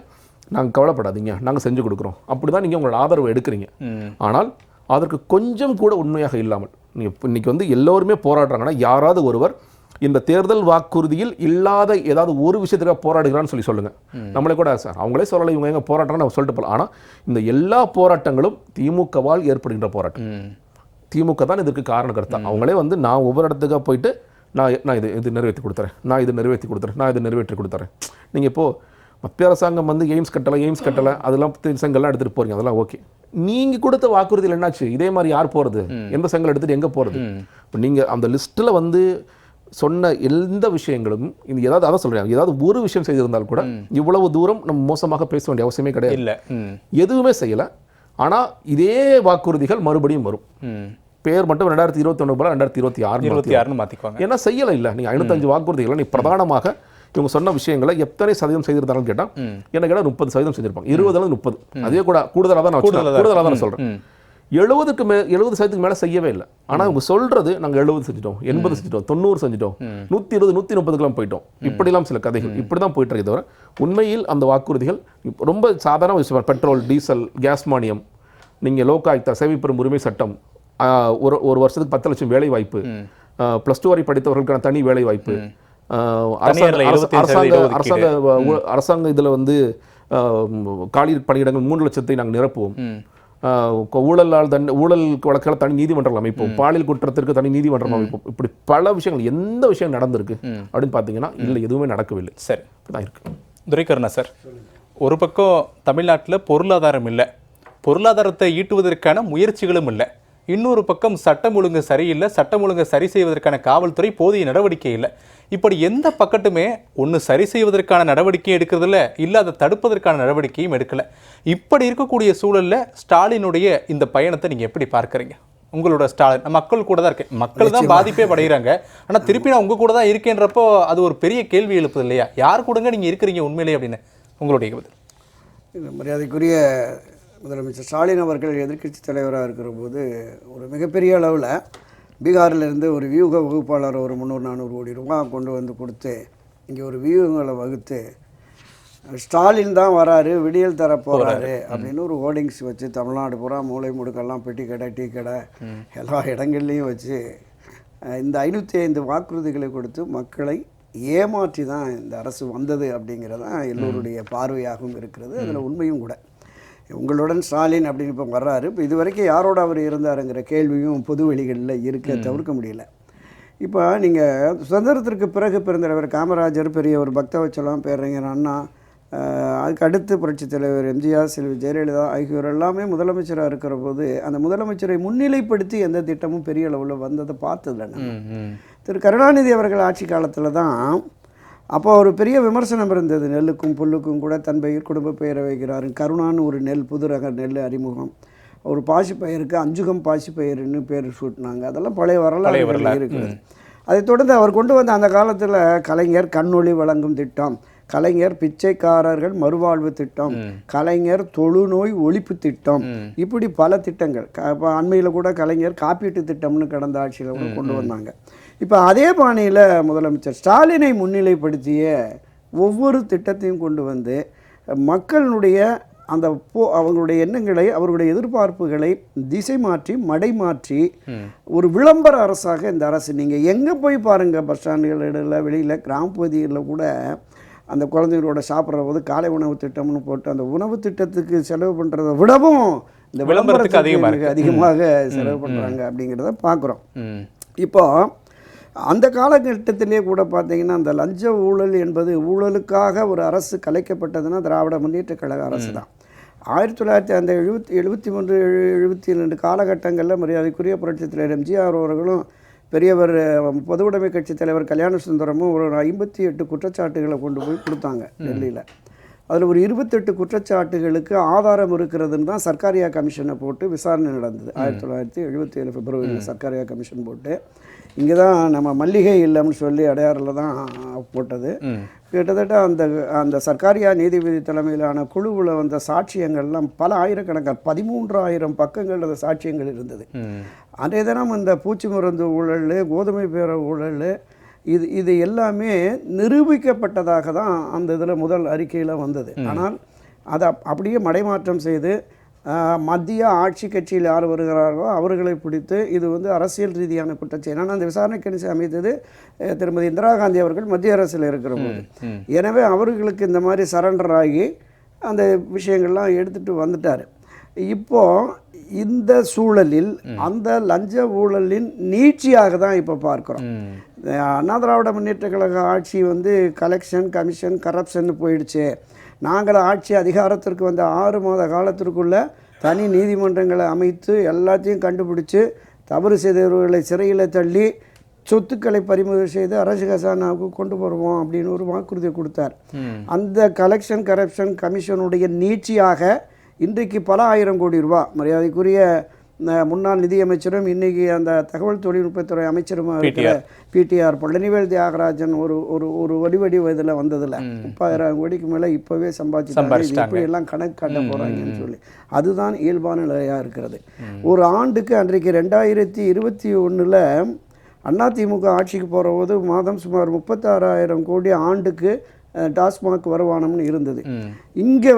நாங்கள் கவலைப்படாதீங்க நாங்கள் செஞ்சு கொடுக்குறோம், அப்படி தான் நீங்கள் உங்களோட ஆதரவு எடுக்கிறீங்க. ஆனால் அதற்கு கொஞ்சம் கூட உண்மையாக இல்லாமல் நீங்கள் இன்றைக்கி வந்து எல்லோருமே போராடுறாங்கன்னா யாராவது ஒருவர் இந்த தேர்தல் வாக்குறுதியில் இல்லாத ஏதாவது ஒரு விஷயத்துக்காக போராடுகிறான்னு சொல்லுங்கள். நம்மளே கூட சார் அவங்களே சொல்லலை, இவங்க எங்கே போராட்டம்னு நம்ம சொல்லிட்டு போகலாம். ஆனால் இந்த எல்லா போராட்டங்களும் திமுகவால் ஏற்படுகின்ற போராட்டம். திமுக தான் இதற்கு காரணக்கர்த்தா. அவங்களே வந்து நான் ஒவ்வொரு இடத்துக்காக போயிட்டு நான் இது நிறைவேற்றி கொடுத்துறேன், நான் இது நிறைவேற்றி கொடுத்துறேன். நீங்கள் இப்போது மத்திய அரசாங்கம் வந்து எய்ம்ஸ் கட்டலை அதெல்லாம் செங்கல்லாம் எடுத்துகிட்டு போகிறீங்க, அதெல்லாம் ஓகே. நீங்கள் கொடுத்த வாக்குறுதியில் என்னாச்சு? இதே மாதிரி யார் போகிறது? எந்த செங்கல் எடுத்துகிட்டு எங்கே போகிறது? இப்போ நீங்கள் அந்த லிஸ்ட்டில் வந்து சொன்ன எந்த விஷயங்களும் இது ஏதாவது அதான் சொல்கிறேன், ஏதாவது ஒரு விஷயம் செய்திருந்தால் கூட இவ்வளவு தூரம் நம்ம மோசமாக பேச வேண்டிய அவசியமே கிடையாது. இல்லை, எதுவுமே செய்யலை. ஆனால் இதே வாக்குறுதிகள் மறுபடியும் வரும். பேர் மட்டும் 2021 போல 2026 மாற்றிக்குவாங்க. ஏன்னா செய்யலை இல்லை. நீங்கள் 505 வாக்குறுதிகளை நீ பிரதானமாக இவங்க சொன்ன விஷயங்களை எத்தனை சதவீதம் செய்திருந்தாலும் கேட்டால் என்ன கேட்டால் 30% செஞ்சிருப்பாங்க, 20 அதே கூட கூடுதலாக தான் நான் சொல்கிறேன். 70% மேலே செய்யவே இல்லை. ஆனால் இவங்க சொல்கிறது நாங்கள் 70 செஞ்சிட்டோம், 80 செஞ்சிட்டோம், 90 செஞ்சிட்டோம், 120 130 போயிட்டோம், இப்படிலாம் சில கதைகள் இப்படி தான் போயிட்டு இருக்கே தவிர உண்மையில் அந்த வாக்குறுதிகள் ரொம்ப சாதாரண விஷயம். பெட்ரோல் டீசல் கேஸ் மானியம், நீங்கள் லோகாயுக்தா சேவைப்பெறும் உரிமை சட்டம், ஒரு வருஷத்துக்கு 10 லட்சம் வேலை வாய்ப்பு, +2 வரை படித்தவர்களுக்கான தனி வேலை வாய்ப்பு, அரசாங்க இதில் வந்து காலி பணியிடங்கள் 3 லட்சத்தை நாங்கள் நிரப்புவோம், ஊழல் வழக்கால் தனி நீதிமன்றம் அமைப்போம், பாலியல் குற்றத்திற்கு தனி நீதிமன்றம் அமைப்போம். இப்படி பல விஷயங்கள் எந்த விஷயம் நடந்திருக்கு அப்படின்னு பார்த்தீங்கன்னா இல்லை, எதுவுமே நடக்கவில்லை. சரி, இப்படிதான் இருக்கு. துரைக்கருணா சார், ஒரு பக்கம் தமிழ்நாட்டில் பொருளாதாரம் இல்லை, பொருளாதாரத்தை ஈட்டுவதற்கான முயற்சிகளும் இல்லை, இன்னொரு பக்கம் சட்டம் ஒழுங்கு சரியில்லை, சட்டம் ஒழுங்கு சரி செய்வதற்கான காவல்துறை போதிய நடவடிக்கை இல்லை. இப்படி எந்த பக்கத்துமே ஒன்று சரி செய்வதற்கான நடவடிக்கையும் எடுக்கிறதில்ல, இல்லை அதை தடுப்பதற்கான நடவடிக்கையும் எடுக்கலை. இப்படி இருக்கக்கூடிய சூழலில் ஸ்டாலினுடைய இந்த பயணத்தை நீங்கள் எப்படி பார்க்குறீங்க? உங்களோட ஸ்டாலின் மக்கள் கூட தான் இருக்கு, மக்கள் தான் பாதிப்பே படைகிறாங்க, ஆனால் திருப்பி நான் உங்கள் கூட தான் இருக்கேன்றப்போ அது ஒரு பெரிய கேள்வி எழுப்புது இல்லையா? யார் கூடங்க நீங்கள் இருக்கிறீங்க உண்மையிலே அப்படின்னு உங்களுடைய பதில்? மரியாதைக்குரிய முதலமைச்சர் ஸ்டாலின் அவர்கள் எதிர்க்கட்சி தலைவராக இருக்கிற போது ஒரு மிகப்பெரிய அளவில் பீகாரிலிருந்து ஒரு வியூக வகுப்பாளர் ஒரு 300-400 கோடி ரூபாய் கொண்டு வந்து கொடுத்து இங்கே ஒரு வியூகங்களை வகுத்து ஸ்டாலின் தான் வராரு, விடியல் தர போகிறாரு அப்படின்னு ஒரு ஹோர்டிங்ஸ் வச்சு தமிழ்நாடு பூரா மூளை முடுக்கெல்லாம் பெட்டி கடை டீ கடை எல்லா இடங்கள்லையும் வச்சு இந்த 505 வாக்குறுதிகளை கொடுத்து மக்களை ஏமாற்றி தான் இந்த அரசு வந்தது அப்படிங்கிறதான் எல்லோருடைய பார்வையாகவும் இருக்கிறது. அதில் உண்மையும் கூட. உங்களுடன் ஸ்டாலின் அப்படின்னு இப்போ வர்றாரு. இப்போ இது வரைக்கும் யாரோட அவர் இருந்தாருங்கிற கேள்வியும் பொது வெளிகளில் இருக்க தவிர்க்க முடியல. இப்போ நீங்கள் சுதந்திரத்திற்கு பிறகு பிறந்தவர் காமராஜர், பெரிய ஒரு பக்தவச்சலம், பேரறிஞர் அண்ணா, அதுக்கு அடுத்து புரட்சித் தலைவர் எம்ஜிஆர், செல்வி ஜெயலலிதா ஆகியோர் எல்லாமே முதலமைச்சராக இருக்கிற போது அந்த முதலமைச்சரை முன்னிலைப்படுத்தி எந்த திட்டமும் பெரிய அளவில் வந்ததை பார்த்ததில்லை. திரு கருணாநிதி அவர்கள் ஆட்சி காலத்தில் தான் அப்போ ஒரு பெரிய விமர்சனம் இருந்தது. நெல்லுக்கும் புல்லுக்கும் கூட தன் பெயர் குடும்ப பெயரை வைக்கிறாரு. கருணான்னு ஒரு நெல், புது ரக நெல் அறிமுகம், ஒரு பாசி பயிருக்கு அஞ்சுகம் பாசி பயிர்னு பேர் சூட்டினாங்க. அதெல்லாம் பழைய வரலாறு இருக்குது. அதைத் தொடர்ந்து அவர் கொண்டு வந்த அந்த காலத்தில் கலைஞர் கண்ணொளி வழங்கும் திட்டம், கலைஞர் பிச்சைக்காரர்கள் மறுவாழ்வு திட்டம், கலைஞர் தொழுநோய் ஒழிப்பு திட்டம், இப்படி பல திட்டங்கள். இப்போ அண்மையில் கூட கலைஞர் காப்பீட்டு திட்டம்னு கடந்த ஆட்சியில் கூட கொண்டு வந்தாங்க. இப்போ அதே பாணியில் முதலமைச்சர் ஸ்டாலினை முன்னிலைப்படுத்திய ஒவ்வொரு திட்டத்தையும் கொண்டு வந்து மக்களுடைய அந்த அவங்களுடைய எண்ணங்களை, அவர்களுடைய எதிர்பார்ப்புகளை திசை மாற்றி மடை மாற்றி ஒரு விளம்பர அரசாக இந்த அரசு. நீங்கள் எங்கே போய் பாருங்கள், பஸ் ஸ்டாண்டுகளில், வெளியில், கிராம பகுதிகளில் கூட அந்த குழந்தைகளோட சாப்பிட்ற போது காலை உணவு திட்டம்னு போட்டு அந்த உணவு திட்டத்துக்கு செலவு பண்ணுறதை விடவும் இந்த விளம்பரத்துக்கு அதிகமாக செலவு பண்ணுறாங்க அப்படிங்கிறத பார்க்குறோம். இப்போ அந்த காலகட்டத்திலே கூட பார்த்தீங்கன்னா அந்த லஞ்ச ஊழல் என்பது ஊழலுக்காக ஒரு அரசு கலைக்கப்பட்டதுன்னா திராவிட முன்னேற்ற கழக அரசு தான். 1973 72 காலகட்டங்களில் மரியாதைக்குரிய புரட்சித் தலைவர் எம்ஜிஆர் அவர்களும் பெரியவர் பொது உடைமை கட்சி தலைவர் கல்யாண சுந்தரமும் ஒரு 58 குற்றச்சாட்டுகளை கொண்டு போய் கொடுத்தாங்க டெல்லியில். அதில் ஒரு 28 குற்றச்சாட்டுகளுக்கு ஆதாரம் இருக்கிறதுன்னு தான் சர்க்காரியா கமிஷனை போட்டு விசாரணை நடந்தது. 1977 பிப்ரவரியில் சர்க்காரியா கமிஷன் போட்டு இங்கே தான் நம்ம மல்லிகை இல்லம்னு சொல்லி அடையாறில் தான் போட்டது. கிட்டத்தட்ட அந்த சர்க்காரியா நீதிபதி தலைமையிலான குழுவில் வந்த சாட்சியங்கள்லாம் பல ஆயிரக்கணக்கான 13,000 பக்கங்கள் அந்த சாட்சியங்கள் இருந்தது. அன்றைய தினம் இந்த பூச்சி மருந்து ஊழல், கோதுமை பேர ஊழல், இது எல்லாமே நிரூபிக்கப்பட்டதாக தான் அந்த இதில் முதல் அறிக்கையில் வந்தது. ஆனால் அதை அப்படியே மடைமாற்றம் செய்து மத்திய ஆட்சி கட்சியில் யார் வருகிறார்களோ அவர்களை பிடித்து இது அரசியல் ரீதியான குற்றச்சாட்டு. ஏன்னா அந்த விசாரணை கமிஷன் அமைத்தது திருமதி இந்திரா காந்தி அவர்கள் மத்திய அரசில் இருக்கிற போது. எனவே அவர்களுக்கு இந்த மாதிரி சரண்டர் ஆகி அந்த விஷயங்கள்லாம் எடுத்துகிட்டு வந்துட்டார். இப்போது இந்த சூழலில் அந்த லஞ்ச ஊழலின் நீட்சியாக தான் இப்போ பார்க்குறோம். அண்ணா திராவிட முன்னேற்ற கழக ஆட்சி கலெக்ஷன், கமிஷன், கரப்ஷன் போயிடுச்சு. நாங்கள் ஆட்சி அதிகாரத்திற்கு வந்த 6 மாத காலத்திற்குள்ளே தனி நீதிமன்றங்களை அமைத்து எல்லாத்தையும் கண்டுபிடிச்சு தவறு செய்தவர்களை சிறையில் தள்ளி சொத்துக்களை பறிமுதல் செய்து அரசு கசானாவுக்கு கொண்டு வருவோம் அப்படின்னு ஒரு வாக்குறுதியை கொடுத்தார். அந்த கலெக்ஷன் கரப்ஷன் கமிஷனுடைய நீட்சியாக இன்றைக்கு பல ஆயிரம் கோடி ரூபா மரியாதைக்குரிய முன்னாள் நிதியமைச்சரும் இன்றைக்கி அந்த தகவல் தொழில்நுட்பத்துறை அமைச்சருமா இருக்கிற பிடிஆர் பழனிவேல் தியாகராஜன் ஒரு வடிவடி இதில் வந்ததில்ல 30,000 கோடிக்கு மேலே இப்போவே சம்பாதிச்சு இப்படியெல்லாம் கணக்கு காட்ட போகிறாங்கன்னு சொல்லி அதுதான் இயல்பான நிலையாக இருக்கிறது. ஒரு ஆண்டுக்கு அன்றைக்கு 2021 அதிமுக ஆட்சிக்கு போகிற போது மாதம் சுமார் 36,000 கோடி ஆண்டுக்கு டாஸ்மாக் வருமானம்னு இருந்தது. இங்கே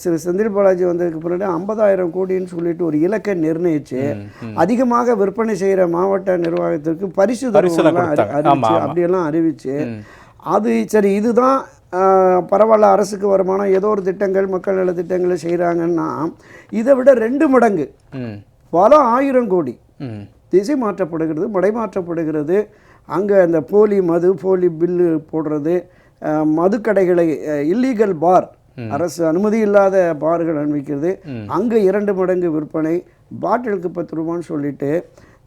செந்தில் பாலாஜி வந்ததுக்கு பின்னாடி 50,000 கோடின்னு சொல்லிட்டு ஒரு இலக்கை நிர்ணயிச்சு அதிகமாக விற்பனை செய்கிற மாவட்ட நிர்வாகத்திற்கு பரிசு அறிவிச்சு அப்படியெல்லாம் அறிவிச்சு அது சரி இதுதான் பரவாயில்ல அரசுக்கு வருமானம், ஏதோ ஒரு திட்டங்கள் மக்கள் நல திட்டங்களை செய்கிறாங்கன்னா இதை விட 2 மடங்கு பல ஆயிரம் கோடி திசை மாற்றப்படுகிறது, மடைமாற்றப்படுகிறது. அங்கே அந்த போலி மது, போலி பில்லு போடுறது, மதுக்கடைகளை இல்லீகல் பார், அரசு அனுமதி இல்லாத பார்கள் அனுமதிக்கிறது, அங்கே 2 மடங்கு விற்பனை, பாட்டிலுக்கு 10 ரூபான்னு சொல்லிட்டு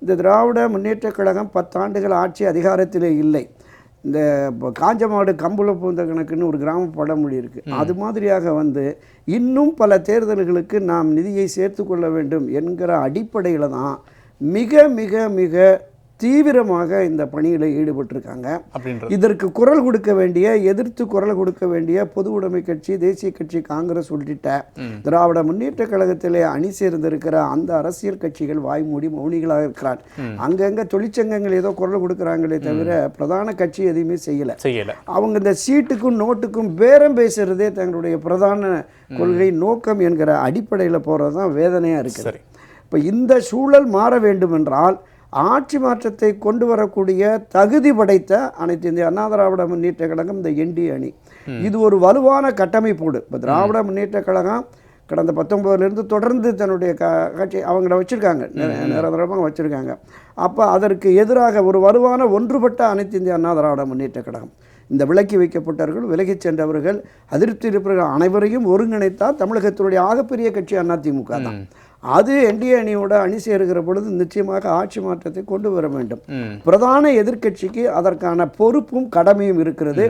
இந்த திராவிட முன்னேற்ற கழகம் 10 ஆண்டுகள் ஆட்சி அதிகாரத்திலே இல்லை. இந்த காஞ்ச மாடு கம்புல பூந்த கணக்குன்னு ஒரு கிராம பழமொழி இருக்குது. அது மாதிரியாக இன்னும் பல தேர்தல்களுக்கு நாம் நிதியை சேர்த்து கொள்ள வேண்டும் என்கிற அடிப்படையில் தான் மிக மிக மிக தீவிரமாக இந்த பணியில் ஈடுபட்டிருக்காங்க. இதற்கு குரல் கொடுக்க வேண்டிய, எதிர்த்து குரல் கொடுக்க வேண்டிய பொது உடைமை கட்சி, தேசிய கட்சி, காங்கிரஸ் உள்ளிட்ட திராவிட முன்னேற்ற கழகத்திலே அணி சேர்ந்திருக்கிற அந்த அரசியல் கட்சிகள் வாய்மூடி மௌனிகளாக இருக்கிறார். அங்கங்கே தொழிற்சங்கங்கள் ஏதோ குரல் கொடுக்குறாங்களே தவிர பிரதான கட்சி எதுவுமே செய்யலை. அவங்க இந்த சீட்டுக்கும் நோட்டுக்கும் பேரம் பேசுறதே தங்களுடைய பிரதான கொள்கை நோக்கம் என்கிற அடிப்படையில் போகிறது தான் வேதனையாக இருக்குது. இப்போ இந்த சூழல் மாற வேண்டும் என்றால் ஆட்சி மாற்றத்தை கொண்டு வரக்கூடிய தகுதி படைத்த அனைத்து இந்திய அண்ணா திராவிட முன்னேற்ற கழகம், இந்த என்டிஏ அணி, இது ஒரு வலுவான கட்டமைப்போடு இப்போ திராவிட முன்னேற்ற கழகம் கடந்த 19 தொடர்ந்து தன்னுடைய கட்சி அவங்கள வச்சுருக்காங்க, நிரந்தரமாக வச்சுருக்காங்க. அப்போ அதற்கு எதிராக ஒரு வலுவான ஒன்றுபட்ட அனைத்து இந்திய அண்ணா திராவிட முன்னேற்ற கழகம், இந்த விலக்கி வைக்கப்பட்டவர்கள், விலகிச் சென்றவர்கள், அதிருப்தி இருப்பவர்கள் அனைவரையும் ஒருங்கிணைத்தால் தமிழகத்தினுடைய ஆகப்பெரிய கட்சி அதிமுக தான். அது என்டிஏ அணியோட அணி சேருகிற பொழுது நிச்சயமாக ஆட்சி மாற்றத்தை கொண்டு வர வேண்டும். பிரதான எதிர்க்கட்சிக்கு அதற்கான பொறுப்பும் கடமையும் இருக்கிறது.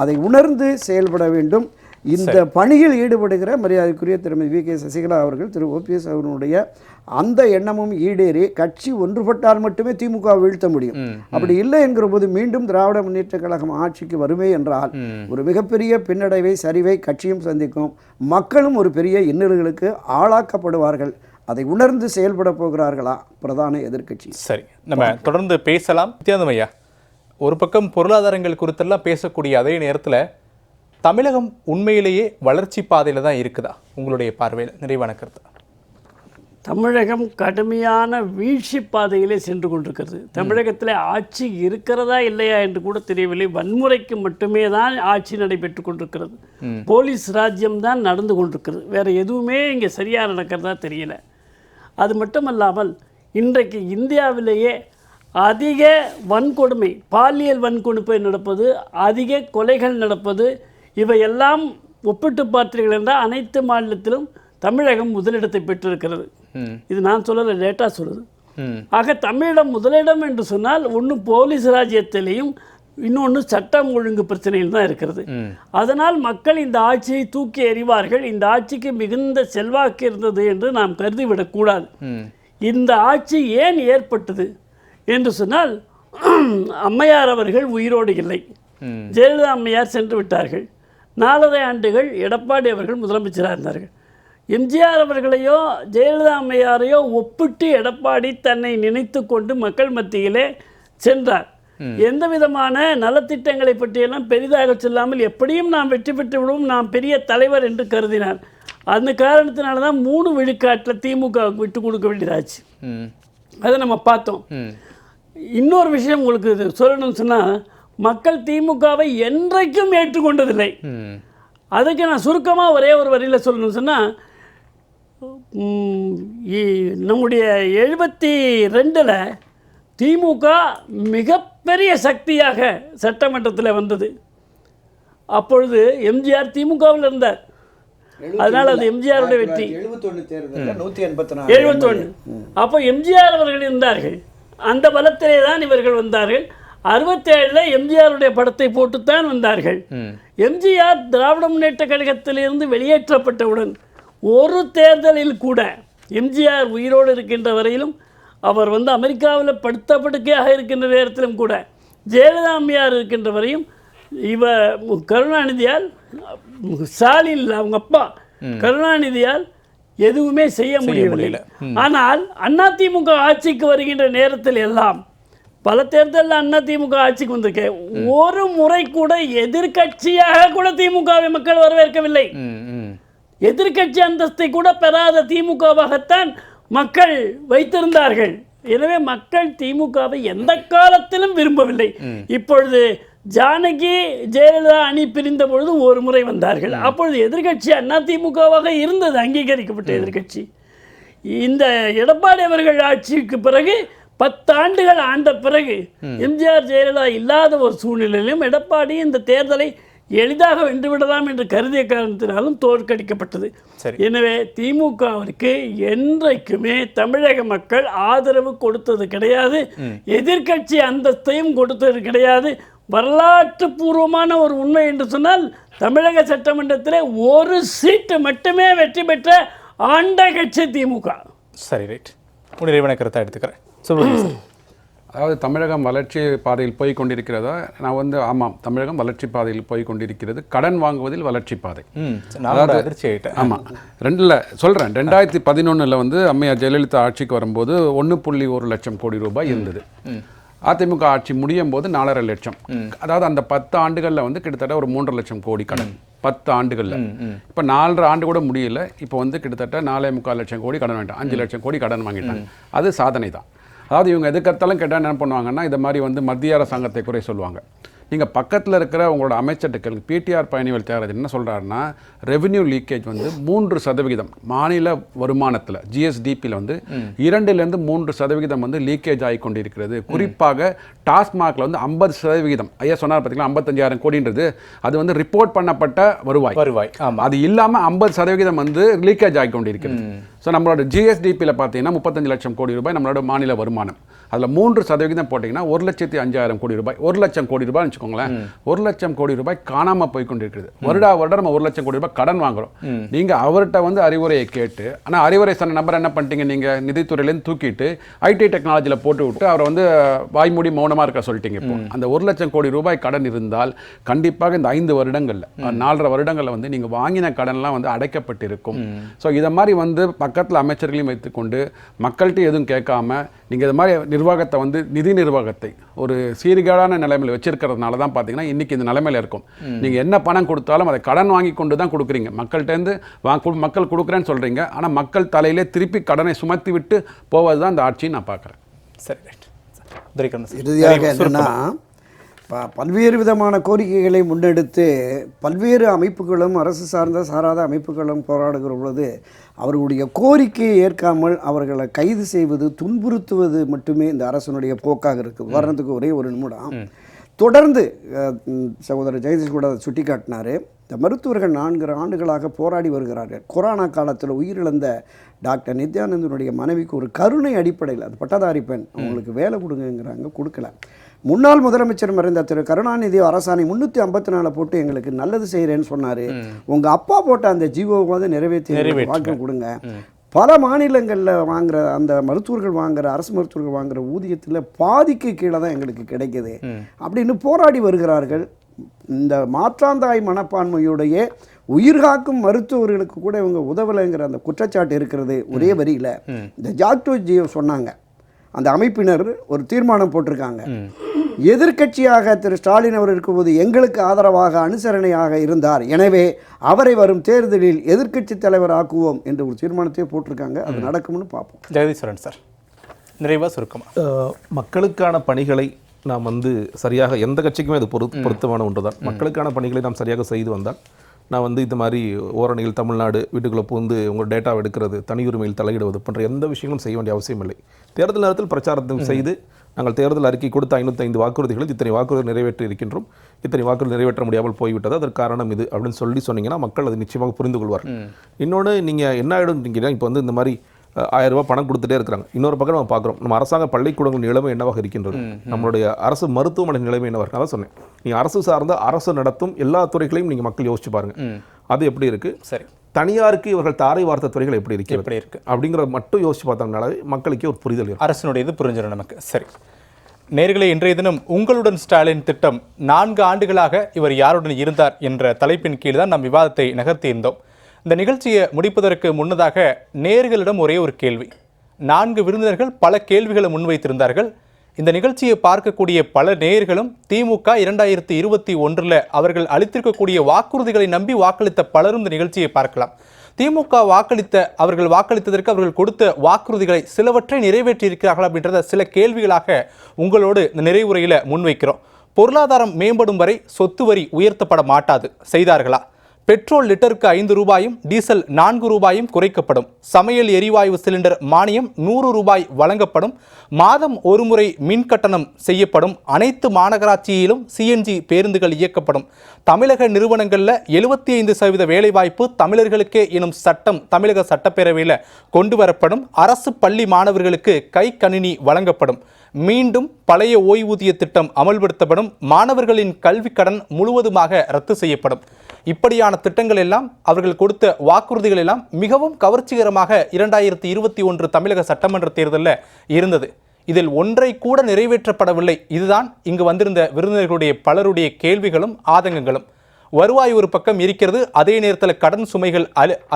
அதை உணர்ந்து செயல்பட வேண்டும். இந்த பணியில் ஈடுபடுகிற மரியாதைக்குரிய திருமதி வி.கே. சசிகலா அவர்கள், திரு ஓபிஎஸ் அவர்களுடைய அந்த எண்ணமும் ஈடேறி கட்சி ஒன்றுபட்டால் மட்டுமே திமுக வீழ்த்த முடியும். அப்படி இல்லை என்கிற போது மீண்டும் திராவிட முன்னேற்ற கழகம் ஆட்சிக்கு வருமே என்றால் ஒரு மிகப்பெரிய பின்னடைவை, சரிவை கட்சியும் சந்திக்கும், மக்களும் ஒரு பெரிய இன்னல்களுக்கு ஆளாக்கப்படுவார்கள். அதை உணர்ந்து செயல்பட போகிறார்களா பிரதான எதிர்க்கட்சி? சரி, நம்ம தொடர்ந்து பேசலாம். நித்யானந்தம் ஐயா, ஒரு பக்கம் பொருளாதாரங்கள் குறித்தெல்லாம் பேசக்கூடிய அதே நேரத்தில் தமிழகம் உண்மையிலேயே வளர்ச்சி பாதையில் தான் இருக்குதா உங்களுடைய பார்வையில்? நிறைவான கருத்து. தமிழகம் கடுமையான வீழ்ச்சி பாதையிலே சென்று கொண்டிருக்கிறது. தமிழகத்தில் ஆட்சி இருக்கிறதா இல்லையா என்று கூட தெரியவில்லை. வன்முறைக்கு மட்டுமே தான் ஆட்சி நடைபெற்று கொண்டிருக்கிறது. போலீஸ் ராஜ்யம் தான் நடந்து கொண்டிருக்கிறது. வேறு எதுவுமே இங்கே சரியாக நடக்கிறதா தெரியல. அது மட்டுமல்லாமல் இன்றைக்கு இந்தியாவிலேயே அதிக வன்கொடுமை, பாலியல் வன்கொடுமை நடப்பது, அதிக கொலைகள் நடப்பது, இவையெல்லாம் ஒப்பிட்டு பார்த்தீர்கள் என்றால் அனைத்து மாநிலத்திலும் தமிழகம் முதலிடத்தை பெற்றிருக்கிறது. இது நான் சொல்லலை, டேட்டா சொல்லுது. ஆக தமிழிடம் முதலிடம் என்று சொன்னால் ஒன்று போலீஸ் ராஜ்யத்திலையும் இன்னொன்று சட்டம் ஒழுங்கு பிரச்சனையில் தான் இருக்கிறது. அதனால் மக்கள் இந்த ஆட்சியை தூக்கி எறிவார்கள். இந்த ஆட்சிக்கு மிகுந்த செல்வாக்கு இருந்தது என்று நாம் கருதிவிடக்கூடாது. இந்த ஆட்சி ஏன் ஏற்பட்டது என்று சொன்னால் அம்மையார் அவர்கள் உயிரோடு இல்லை. ஜெயலலிதா அம்மையார் சென்று விட்டார்கள். 4.5 ஆண்டுகள் எடப்பாடி அவர்கள் முதலமைச்சராக இருந்தார்கள். எம்ஜிஆர் அவர்களையோ ஜெயலலிதா அம்மையாரையோ ஒப்பிட்டு எடப்பாடி தன்னை நினைத்து கொண்டு மக்கள் மத்தியிலே சென்றார். எந்த விதமான நலத்திட்டங்களை பற்றியெல்லாம் பெரிதாக சொல்லாமல் எப்படியும் நாம் வெற்றி பெற்று விடுவோம், நாம் பெரிய தலைவர் என்று கருதினார். அந்த காரணத்தினால தான் 3 விழுக்காட்டில் திமுக விட்டு கொடுக்க வேண்டியதாச்சு. அதை நம்ம பார்த்தோம். இன்னொரு விஷயம் உங்களுக்கு சொல்லணும்னு சொன்னால், மக்கள் திமுகவை என்றைக்கும் ஏற்றுக்கொண்டதில்லை. அதுக்கு நான் சுருக்கமாக ஒரே ஒரு வரியில் சொல்லணும்னு சொன்னால், நம்முடைய 72ல் திமுக மிகப்பெரிய சக்தியாக சட்டமன்றத்தில் வந்தது. அப்பொழுது எம்ஜிஆர் திமுகவில் இருந்தார். அதனால் அது எம்ஜிஆருடைய வெற்றி. 71. அப்போ எம்ஜிஆர் அவர்கள் இருந்தார்கள். அந்த பலத்திலே தான் இவர்கள் வந்தார்கள். 67ல் எம்ஜிஆருடைய படத்தை போட்டுத்தான் வந்தார்கள். எம்ஜிஆர் திராவிட முன்னேற்ற கழகத்திலிருந்து வெளியேற்றப்பட்டவுடன் ஒரு தேர்தலில் கூட எம்ஜிஆர் உயிரோடு இருக்கின்ற வரையிலும், அவர் அமெரிக்காவில் படுத்த படுக்கையாக இருக்கின்ற நேரத்திலும் கூட, ஜெயலலிதா அம்மையார் இருக்கின்ற வரையும், கருணாநிதியால், ஸ்டாலின் அவங்க அப்பா கருணாநிதியால் எதுவுமே செய்ய முடியவில்லை. ஆனால் அதிமுக ஆட்சிக்கு வருகின்ற நேரத்தில் எல்லாம், பல தேர்தலில் அதிமுக ஆட்சிக்கு வந்திருக்கேன், ஒரு முறை கூட எதிர்கட்சியாக கூட திமுகவை மக்கள் வரவேற்கவில்லை. எதிர்கட்சி அந்தஸ்தை கூட பெறாத திமுகவாகத்தான் மக்கள் வைத்திருந்தார்கள். எனவே மக்கள் திமுகவை எந்த காலத்திலும் விரும்பவில்லை. இப்பொழுது ஜானகி ஜெயலலிதா அணி பிரிந்த பொழுது ஒரு முறை வந்தார்கள். அப்பொழுது எதிர்கட்சி அதிமுகவாக இருந்தது, அங்கீகரிக்கப்பட்ட எதிர்கட்சி. இந்த எடப்பாடி அவர்கள் ஆட்சிக்கு பிறகு 10 ஆண்டுகள் ஆண்ட பிறகு எம்ஜிஆர் ஜெயலலிதா இல்லாத ஒரு சூழ்நிலையிலும் எடப்பாடி இந்த தேர்தலை எளிதாக வென்றுவிடலாம் என்று கருதிய காரணத்தினாலும் தோற்கடிக்கப்பட்டது. எனவே திமுகவிற்கு என்றைக்குமே தமிழக மக்கள் ஆதரவு கொடுத்தது கிடையாது, எதிர்கட்சி அந்தஸ்தையும் கொடுத்தது கிடையாது. வரலாற்று பூர்வமான ஒரு உண்மை என்று சொன்னால், தமிழக சட்டமன்றத்தில் ஒரு சீட்டு மட்டுமே வெற்றி பெற்ற ஆண்ட கட்சி திமுக. சரி, ரைட். நிறைவான கருத்தை எடுத்துக்கிறேன். சொல்லுங்கள் சார். அதாவது தமிழகம் வளர்ச்சி பாதையில் போய் கொண்டிருக்கிறதா? நான் ஆமாம், தமிழகம் வளர்ச்சி பாதையில் போய் கொண்டிருக்கிறது. கடன் வாங்குவதில் வளர்ச்சி பாதை. அதிர்ச்சி ஆகிட்டேன். ஆமாம், 2ல் சொல்கிறேன். 2011 அம்மையார் ஜெயலலிதா ஆட்சிக்கு வரும்போது 1.1 லட்சம் கோடி ரூபாய் இருந்தது. அதிமுக ஆட்சி முடியும் போது 4.5 லட்சம். அதாவது அந்த 10 ஆண்டுகளில் கிட்டத்தட்ட ஒரு 3.5 லட்சம் கோடி கடன். 10 ஆண்டுகளில். இப்போ 4.5 ஆண்டு கூட முடியல. இப்போ கிட்டத்தட்ட 4.25 லட்சம் கோடி கடன் வாங்கிட்டாங்க. 5 லட்சம் கோடி கடன் வாங்கிட்டாங்க. அது சாதனை தான். அதாவது இவங்க எதுக்கத்தாலும் கேட்டால் என்ன பண்ணுவாங்கன்னா, இந்த மாதிரி மத்திய அரசாங்கத்தை குறை சொல்லுவாங்க. நீங்கள் பக்கத்தில் இருக்கிற உங்களோட அமைச்சர்கள் பிடிஆர் பழனிவேல் தியாகராஜன் என்ன சொல்கிறாருன்னா, ரெவென்யூ லீக்கேஜ் 3% மாநில வருமானத்தில் ஜிஎஸ்டிபியில் 2லேருந்து 3% லீக்கேஜ் ஆகி கொண்டிருக்கிறது. குறிப்பாக டாஸ்மாகில் 50%. ஐயா சொன்னார் பார்த்தீங்களா, 55,000 கோடின்றது அது ரிப்போர்ட் பண்ணப்பட்ட வருவாய். அது இல்லாமல் 50% லீக்கேஜ் ஆகி கொண்டிருக்கிறது. ஸோ நம்மளோட ஜிஎஸ்டிபியில் பார்த்தீங்கன்னா 35 லட்சம் கோடி ரூபாய் நம்மளோட மாநில வருமானம். அதில் 3% போட்டிங்கன்னா 1,05,000 கோடி ரூபாய். 1 லட்சம் கோடி ரூபாய் வச்சுக்கோங்களேன். 1 லட்சம் கோடி ரூபாய் காணாமல் போய் கொண்டிருக்கிறது. வருடம் நம்ம 1 லட்சம் கோடி ரூபாய் கடன் வாங்குறோம். நீங்கள் அவர்கிட்ட அறிவுரையை கேட்டு, ஆனால் அறிவுரை சொன்ன நபர் என்ன பண்ணிட்டீங்க, நீங்கள் நிதித்துறையிலேருந்து தூக்கிட்டு ஐடி டெக்னாலஜியில் போட்டு விட்டு அவரை வாய்மூடி மௌனமாக இருக்க சொல்லிட்டீங்க. இப்போ அந்த 1 லட்சம் கோடி ரூபாய் கடன் இருந்தால் கண்டிப்பாக இந்த 5 வருடங்களில் 4.5 வருடங்களில் நீங்கள் வாங்கின கடன்லாம் அடைக்கப்பட்டிருக்கும். ஸோ இதை மாதிரி பக்கத்தில் அமைச்சர்களையும் வைத்துக்கொண்டு மக்கள்கிட்ட எதுவும் கேட்காம நீங்கள் இது மாதிரி நிர்வாகத்தை வந்து நிதி நிர்வாகத்தை ஒரு சீர்கேடான நிலைமையில் வச்சிருக்கிறதுனால தான் பார்த்தீங்கன்னா இன்றைக்கி இந்த நிலைமையில் இருக்கும். நீங்கள் என்ன பணம் கொடுத்தாலும் அதை கடன் வாங்கி கொண்டு தான் கொடுக்குறீங்க. மக்கள்கிட்டேருந்து மக்கள் கொடுக்குறேன்னு சொல்கிறீங்க, ஆனால் மக்கள் தலையிலே திருப்பி கடனை சுமத்தி விட்டு போவது தான் இந்த ஆட்சின்னு நான் பார்க்குறேன். சரி, ரைட். இறுதியாக என்னன்னா, பல்வேறு விதமான கோரிக்கைகளை முன்னெடுத்து பல்வேறு அமைப்புகளும் அரசு சார்ந்த சாராத அமைப்புகளும் போராடுகிற பொழுது அவர்களுடைய கோரிக்கையை ஏற்காமல் அவர்களை கைது செய்வது, துன்புறுத்துவது மட்டுமே இந்த அரசனுடைய போக்காக இருக்குது. உதாரணத்துக்கு ஒரே ஒரு நிமிடம் தொடர்ந்து சகோதரர் ஜெயதீஷ் கூட சுட்டி காட்டினார். இந்த மருத்துவர்கள் 4 ஆண்டுகளாக போராடி வருகிறார்கள். கொரோனா காலத்தில் உயிரிழந்த டாக்டர் நித்யானந்தனுடைய மனைவிக்கு ஒரு கருணை அடிப்படையில், அது பட்டதாரி பெண், அவங்களுக்கு வேலை கொடுங்கங்கிறாங்க, கொடுக்கல. முன்னாள் முதலமைச்சர் மறைந்த திரு கருணாநிதி அரசாணை 354 போட்டு எங்களுக்கு நல்லது செய்கிறேன்னு சொன்னார். உங்கள் அப்பா போட்ட அந்த ஜீவோவாவது நிறைவேற்றி வாக்கு கொடுங்க. பல மாநிலங்களில் வாங்குற அந்த மருத்துவர்கள் வாங்குற அரசு மருத்துவர்கள் வாங்குற ஊதியத்தில் பாதிக்கு கீழே தான் எங்களுக்கு கிடைக்குது அப்படின்னு போராடி வருகிறார்கள். இந்த மாற்றாந்தாய் மனப்பான்மையுடைய உயிர்காக்கும் மருத்துவர்களுக்கு கூட இவங்க உதவலைங்கிற அந்த குற்றச்சாட்டு இருக்கிறது. ஒரே வரியில் இந்த ஜாக்டோ ஜியோ சொன்னாங்க, அந்த அமைப்பினர் ஒரு தீர்மானம் போட்டிருக்காங்க. எதிர்க்கட்சியாக திரு ஸ்டாலின் அவர் இருக்கும்போது எங்களுக்கு ஆதரவாக அனுசரணையாக இருந்தார், எனவே அவரை வரும் தேர்தலில் எதிர்க்கட்சி தலைவர் ஆக்குவோம் என்று ஒரு தீர்மானத்தையே போட்டிருக்காங்க. அது நடக்கும்னு பார்ப்போம். ஜெகதீஸ்வரன் சார், நிறைவாக சுருக்கமாக மக்களுக்கான பணிகளை நாம் வந்து சரியாக, எந்த கட்சிக்குமே அது பொருத்தமான ஒன்று தான். மக்களுக்கான பணிகளை நாம் சரியாக செய்து வந்தால், நான் வந்து இந்த மாதிரி ஓரணியில் தமிழ்நாடு வீட்டுக்குள்ளே புகுந்து உங்கள் டேட்டாவை எடுக்கிறது, தனியுரிமையில் தலையிடுவது போன்ற எந்த விஷயங்களும் செய்ய வேண்டிய அவசியம் இல்லை. தேர்தல் நேரத்தில் பிரச்சாரத்தை செய்து நாங்கள் தேர்தல் அறிக்கை கொடுத்த 505 வாக்குறுதிகளில் இத்தனை வாக்குறுதி நிறைவேற்றி இருக்கின்றோம், இத்தனை வாக்குறுதி நிறைவேற்ற முடியாமல் போய்விட்டது, அதற்கு காரணம் இது அப்படின்னு சொன்னீங்கன்னா மக்கள் அது நிச்சயமாக புரிந்து கொள்வார்கள். இன்னொன்று நீங்கள் என்ன ஆகிடும்னா, இப்போ வந்து இந்த மாதிரி 1000 ரூபாய் பணம் கொடுத்துட்டே இருக்கிறாங்க. இன்னொரு பக்கம் நம்ம பார்க்குறோம், நம்ம அரசாங்க பள்ளிக்கூடங்கள் நிலைமை என்னவாக இருக்கின்றது, நம்மளுடைய அரசு மருத்துவமனை நிலைமை என்னவாக இருக்கு. அதான் சொன்னேன், நீங்கள் அரசு சார்ந்த அரசு நடத்தும் எல்லா துறைகளையும் நீங்கள் மக்கள் யோசிச்சு பாருங்க, அது எப்படி இருக்கு. சரி, தனியாருக்கு இவர்கள் தாரை வார்த்த துறைகள் எப்படி இருக்கு அப்படிங்கிறத மட்டும் யோசிச்சு பார்த்தாங்கனாலே மக்களுக்கே ஒரு புரிதல் இருக்கும். அரசினுடைய இது புரிஞ்சிடும் நமக்கு. சரி நேயர்களே, இன்றைய தினம் உங்களுடன் ஸ்டாலின் திட்டம் 4 ஆண்டுகளாக இவர் யாருடன் இருந்தார் என்ற தலைப்பின் கீழ் தான் நம் விவாதத்தை நகர்த்தியிருந்தோம். இந்த நிகழ்ச்சியை முடிப்பதற்கு முன்னதாக நேயர்களிடம் ஒரே ஒரு கேள்வி. 4 விருந்தினர்கள் பல கேள்விகளை முன்வைத்திருந்தார்கள். இந்த நிகழ்ச்சியை பார்க்கக்கூடிய பல நேயர்களும் திமுக 2021 அவர்கள் அளித்திருக்கக்கூடிய வாக்குறுதிகளை நம்பி வாக்களித்த பலரும் இந்த நிகழ்ச்சியை பார்க்கலாம். திமுக அவர்கள் வாக்களித்ததற்கு அவர்கள் கொடுத்த வாக்குறுதிகளை சிலவற்றை நிறைவேற்றி இருக்கிறார்கள் அப்படின்றத சில கேள்விகளாக உங்களோடு இந்த நிறைவுரையில் முன்வைக்கிறோம். பொருளாதாரம் மேம்படும் வரை சொத்து வரி உயர்த்தப்பட மாட்டாது, செய்தார்களா? பெட்ரோல் லிட்டருக்கு 5 ரூபாயும் டீசல் 4 ரூபாயும் குறைக்கப்படும். சமையல் எரிவாயு சிலிண்டர் மானியம் 100 ரூபாய் வழங்கப்படும். மாதம் ஒரு முறை மின் கட்டணம் செய்யப்படும். அனைத்து மாநகராட்சியிலும் CNG பேருந்துகள் இயக்கப்படும். தமிழக நிறுவனங்களில் 75% வேலைவாய்ப்பு தமிழர்களுக்கே எனும் சட்டம் தமிழக சட்டப்பேரவையில் கொண்டு வரப்படும். அரசு பள்ளி மாணவர்களுக்கு கை கணினி வழங்கப்படும். மீண்டும் பழைய ஓய்வூதிய திட்டம் அமல்படுத்தப்படும். மாணவர்களின் கல்வி கடன் முழுவதுமாக ரத்து செய்யப்படும். இப்படியான திட்டங்கள் எல்லாம் அவர்கள் கொடுத்த வாக்குறுதிகள் எல்லாம் மிகவும் கவர்ச்சிகரமாக 2021 தமிழக சட்டமன்ற தேர்தலில் இருந்தது. இதில் ஒன்றை கூட நிறைவேற்றப்படவில்லை. இதுதான் இங்கு வந்திருந்த விருந்தினர்களுடைய பலருடைய கேள்விகளும் ஆதங்கங்களும். வருவாய் ஒரு பக்கம் இருக்கிறது, அதே நேரத்தில் கடன் சுமைகள்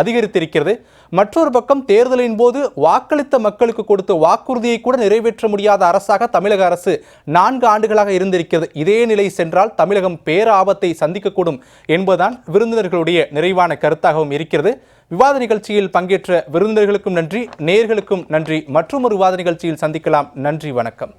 அதிகரித்திருக்கிறது. மற்றொரு பக்கம் தேர்தலின் போது வாக்களித்த மக்களுக்கு கொடுத்த வாக்குறுதியை கூட நிறைவேற்ற முடியாத அரசாக தமிழக அரசு 4 ஆண்டுகளாக இருந்திருக்கிறது. இதே நிலை சென்றால் தமிழகம் பேராபத்தை சந்திக்கக்கூடும் என்பதுதான் விருந்தினர்களுடைய நிறைவான கருத்தாகவும் இருக்கிறது. விவாத நிகழ்ச்சியில் பங்கேற்ற விருந்தினர்களுக்கும் நன்றி, நேயர்களுக்கும் நன்றி. மற்றொரு விவாத நிகழ்ச்சியில் சந்திக்கலாம். நன்றி, வணக்கம்.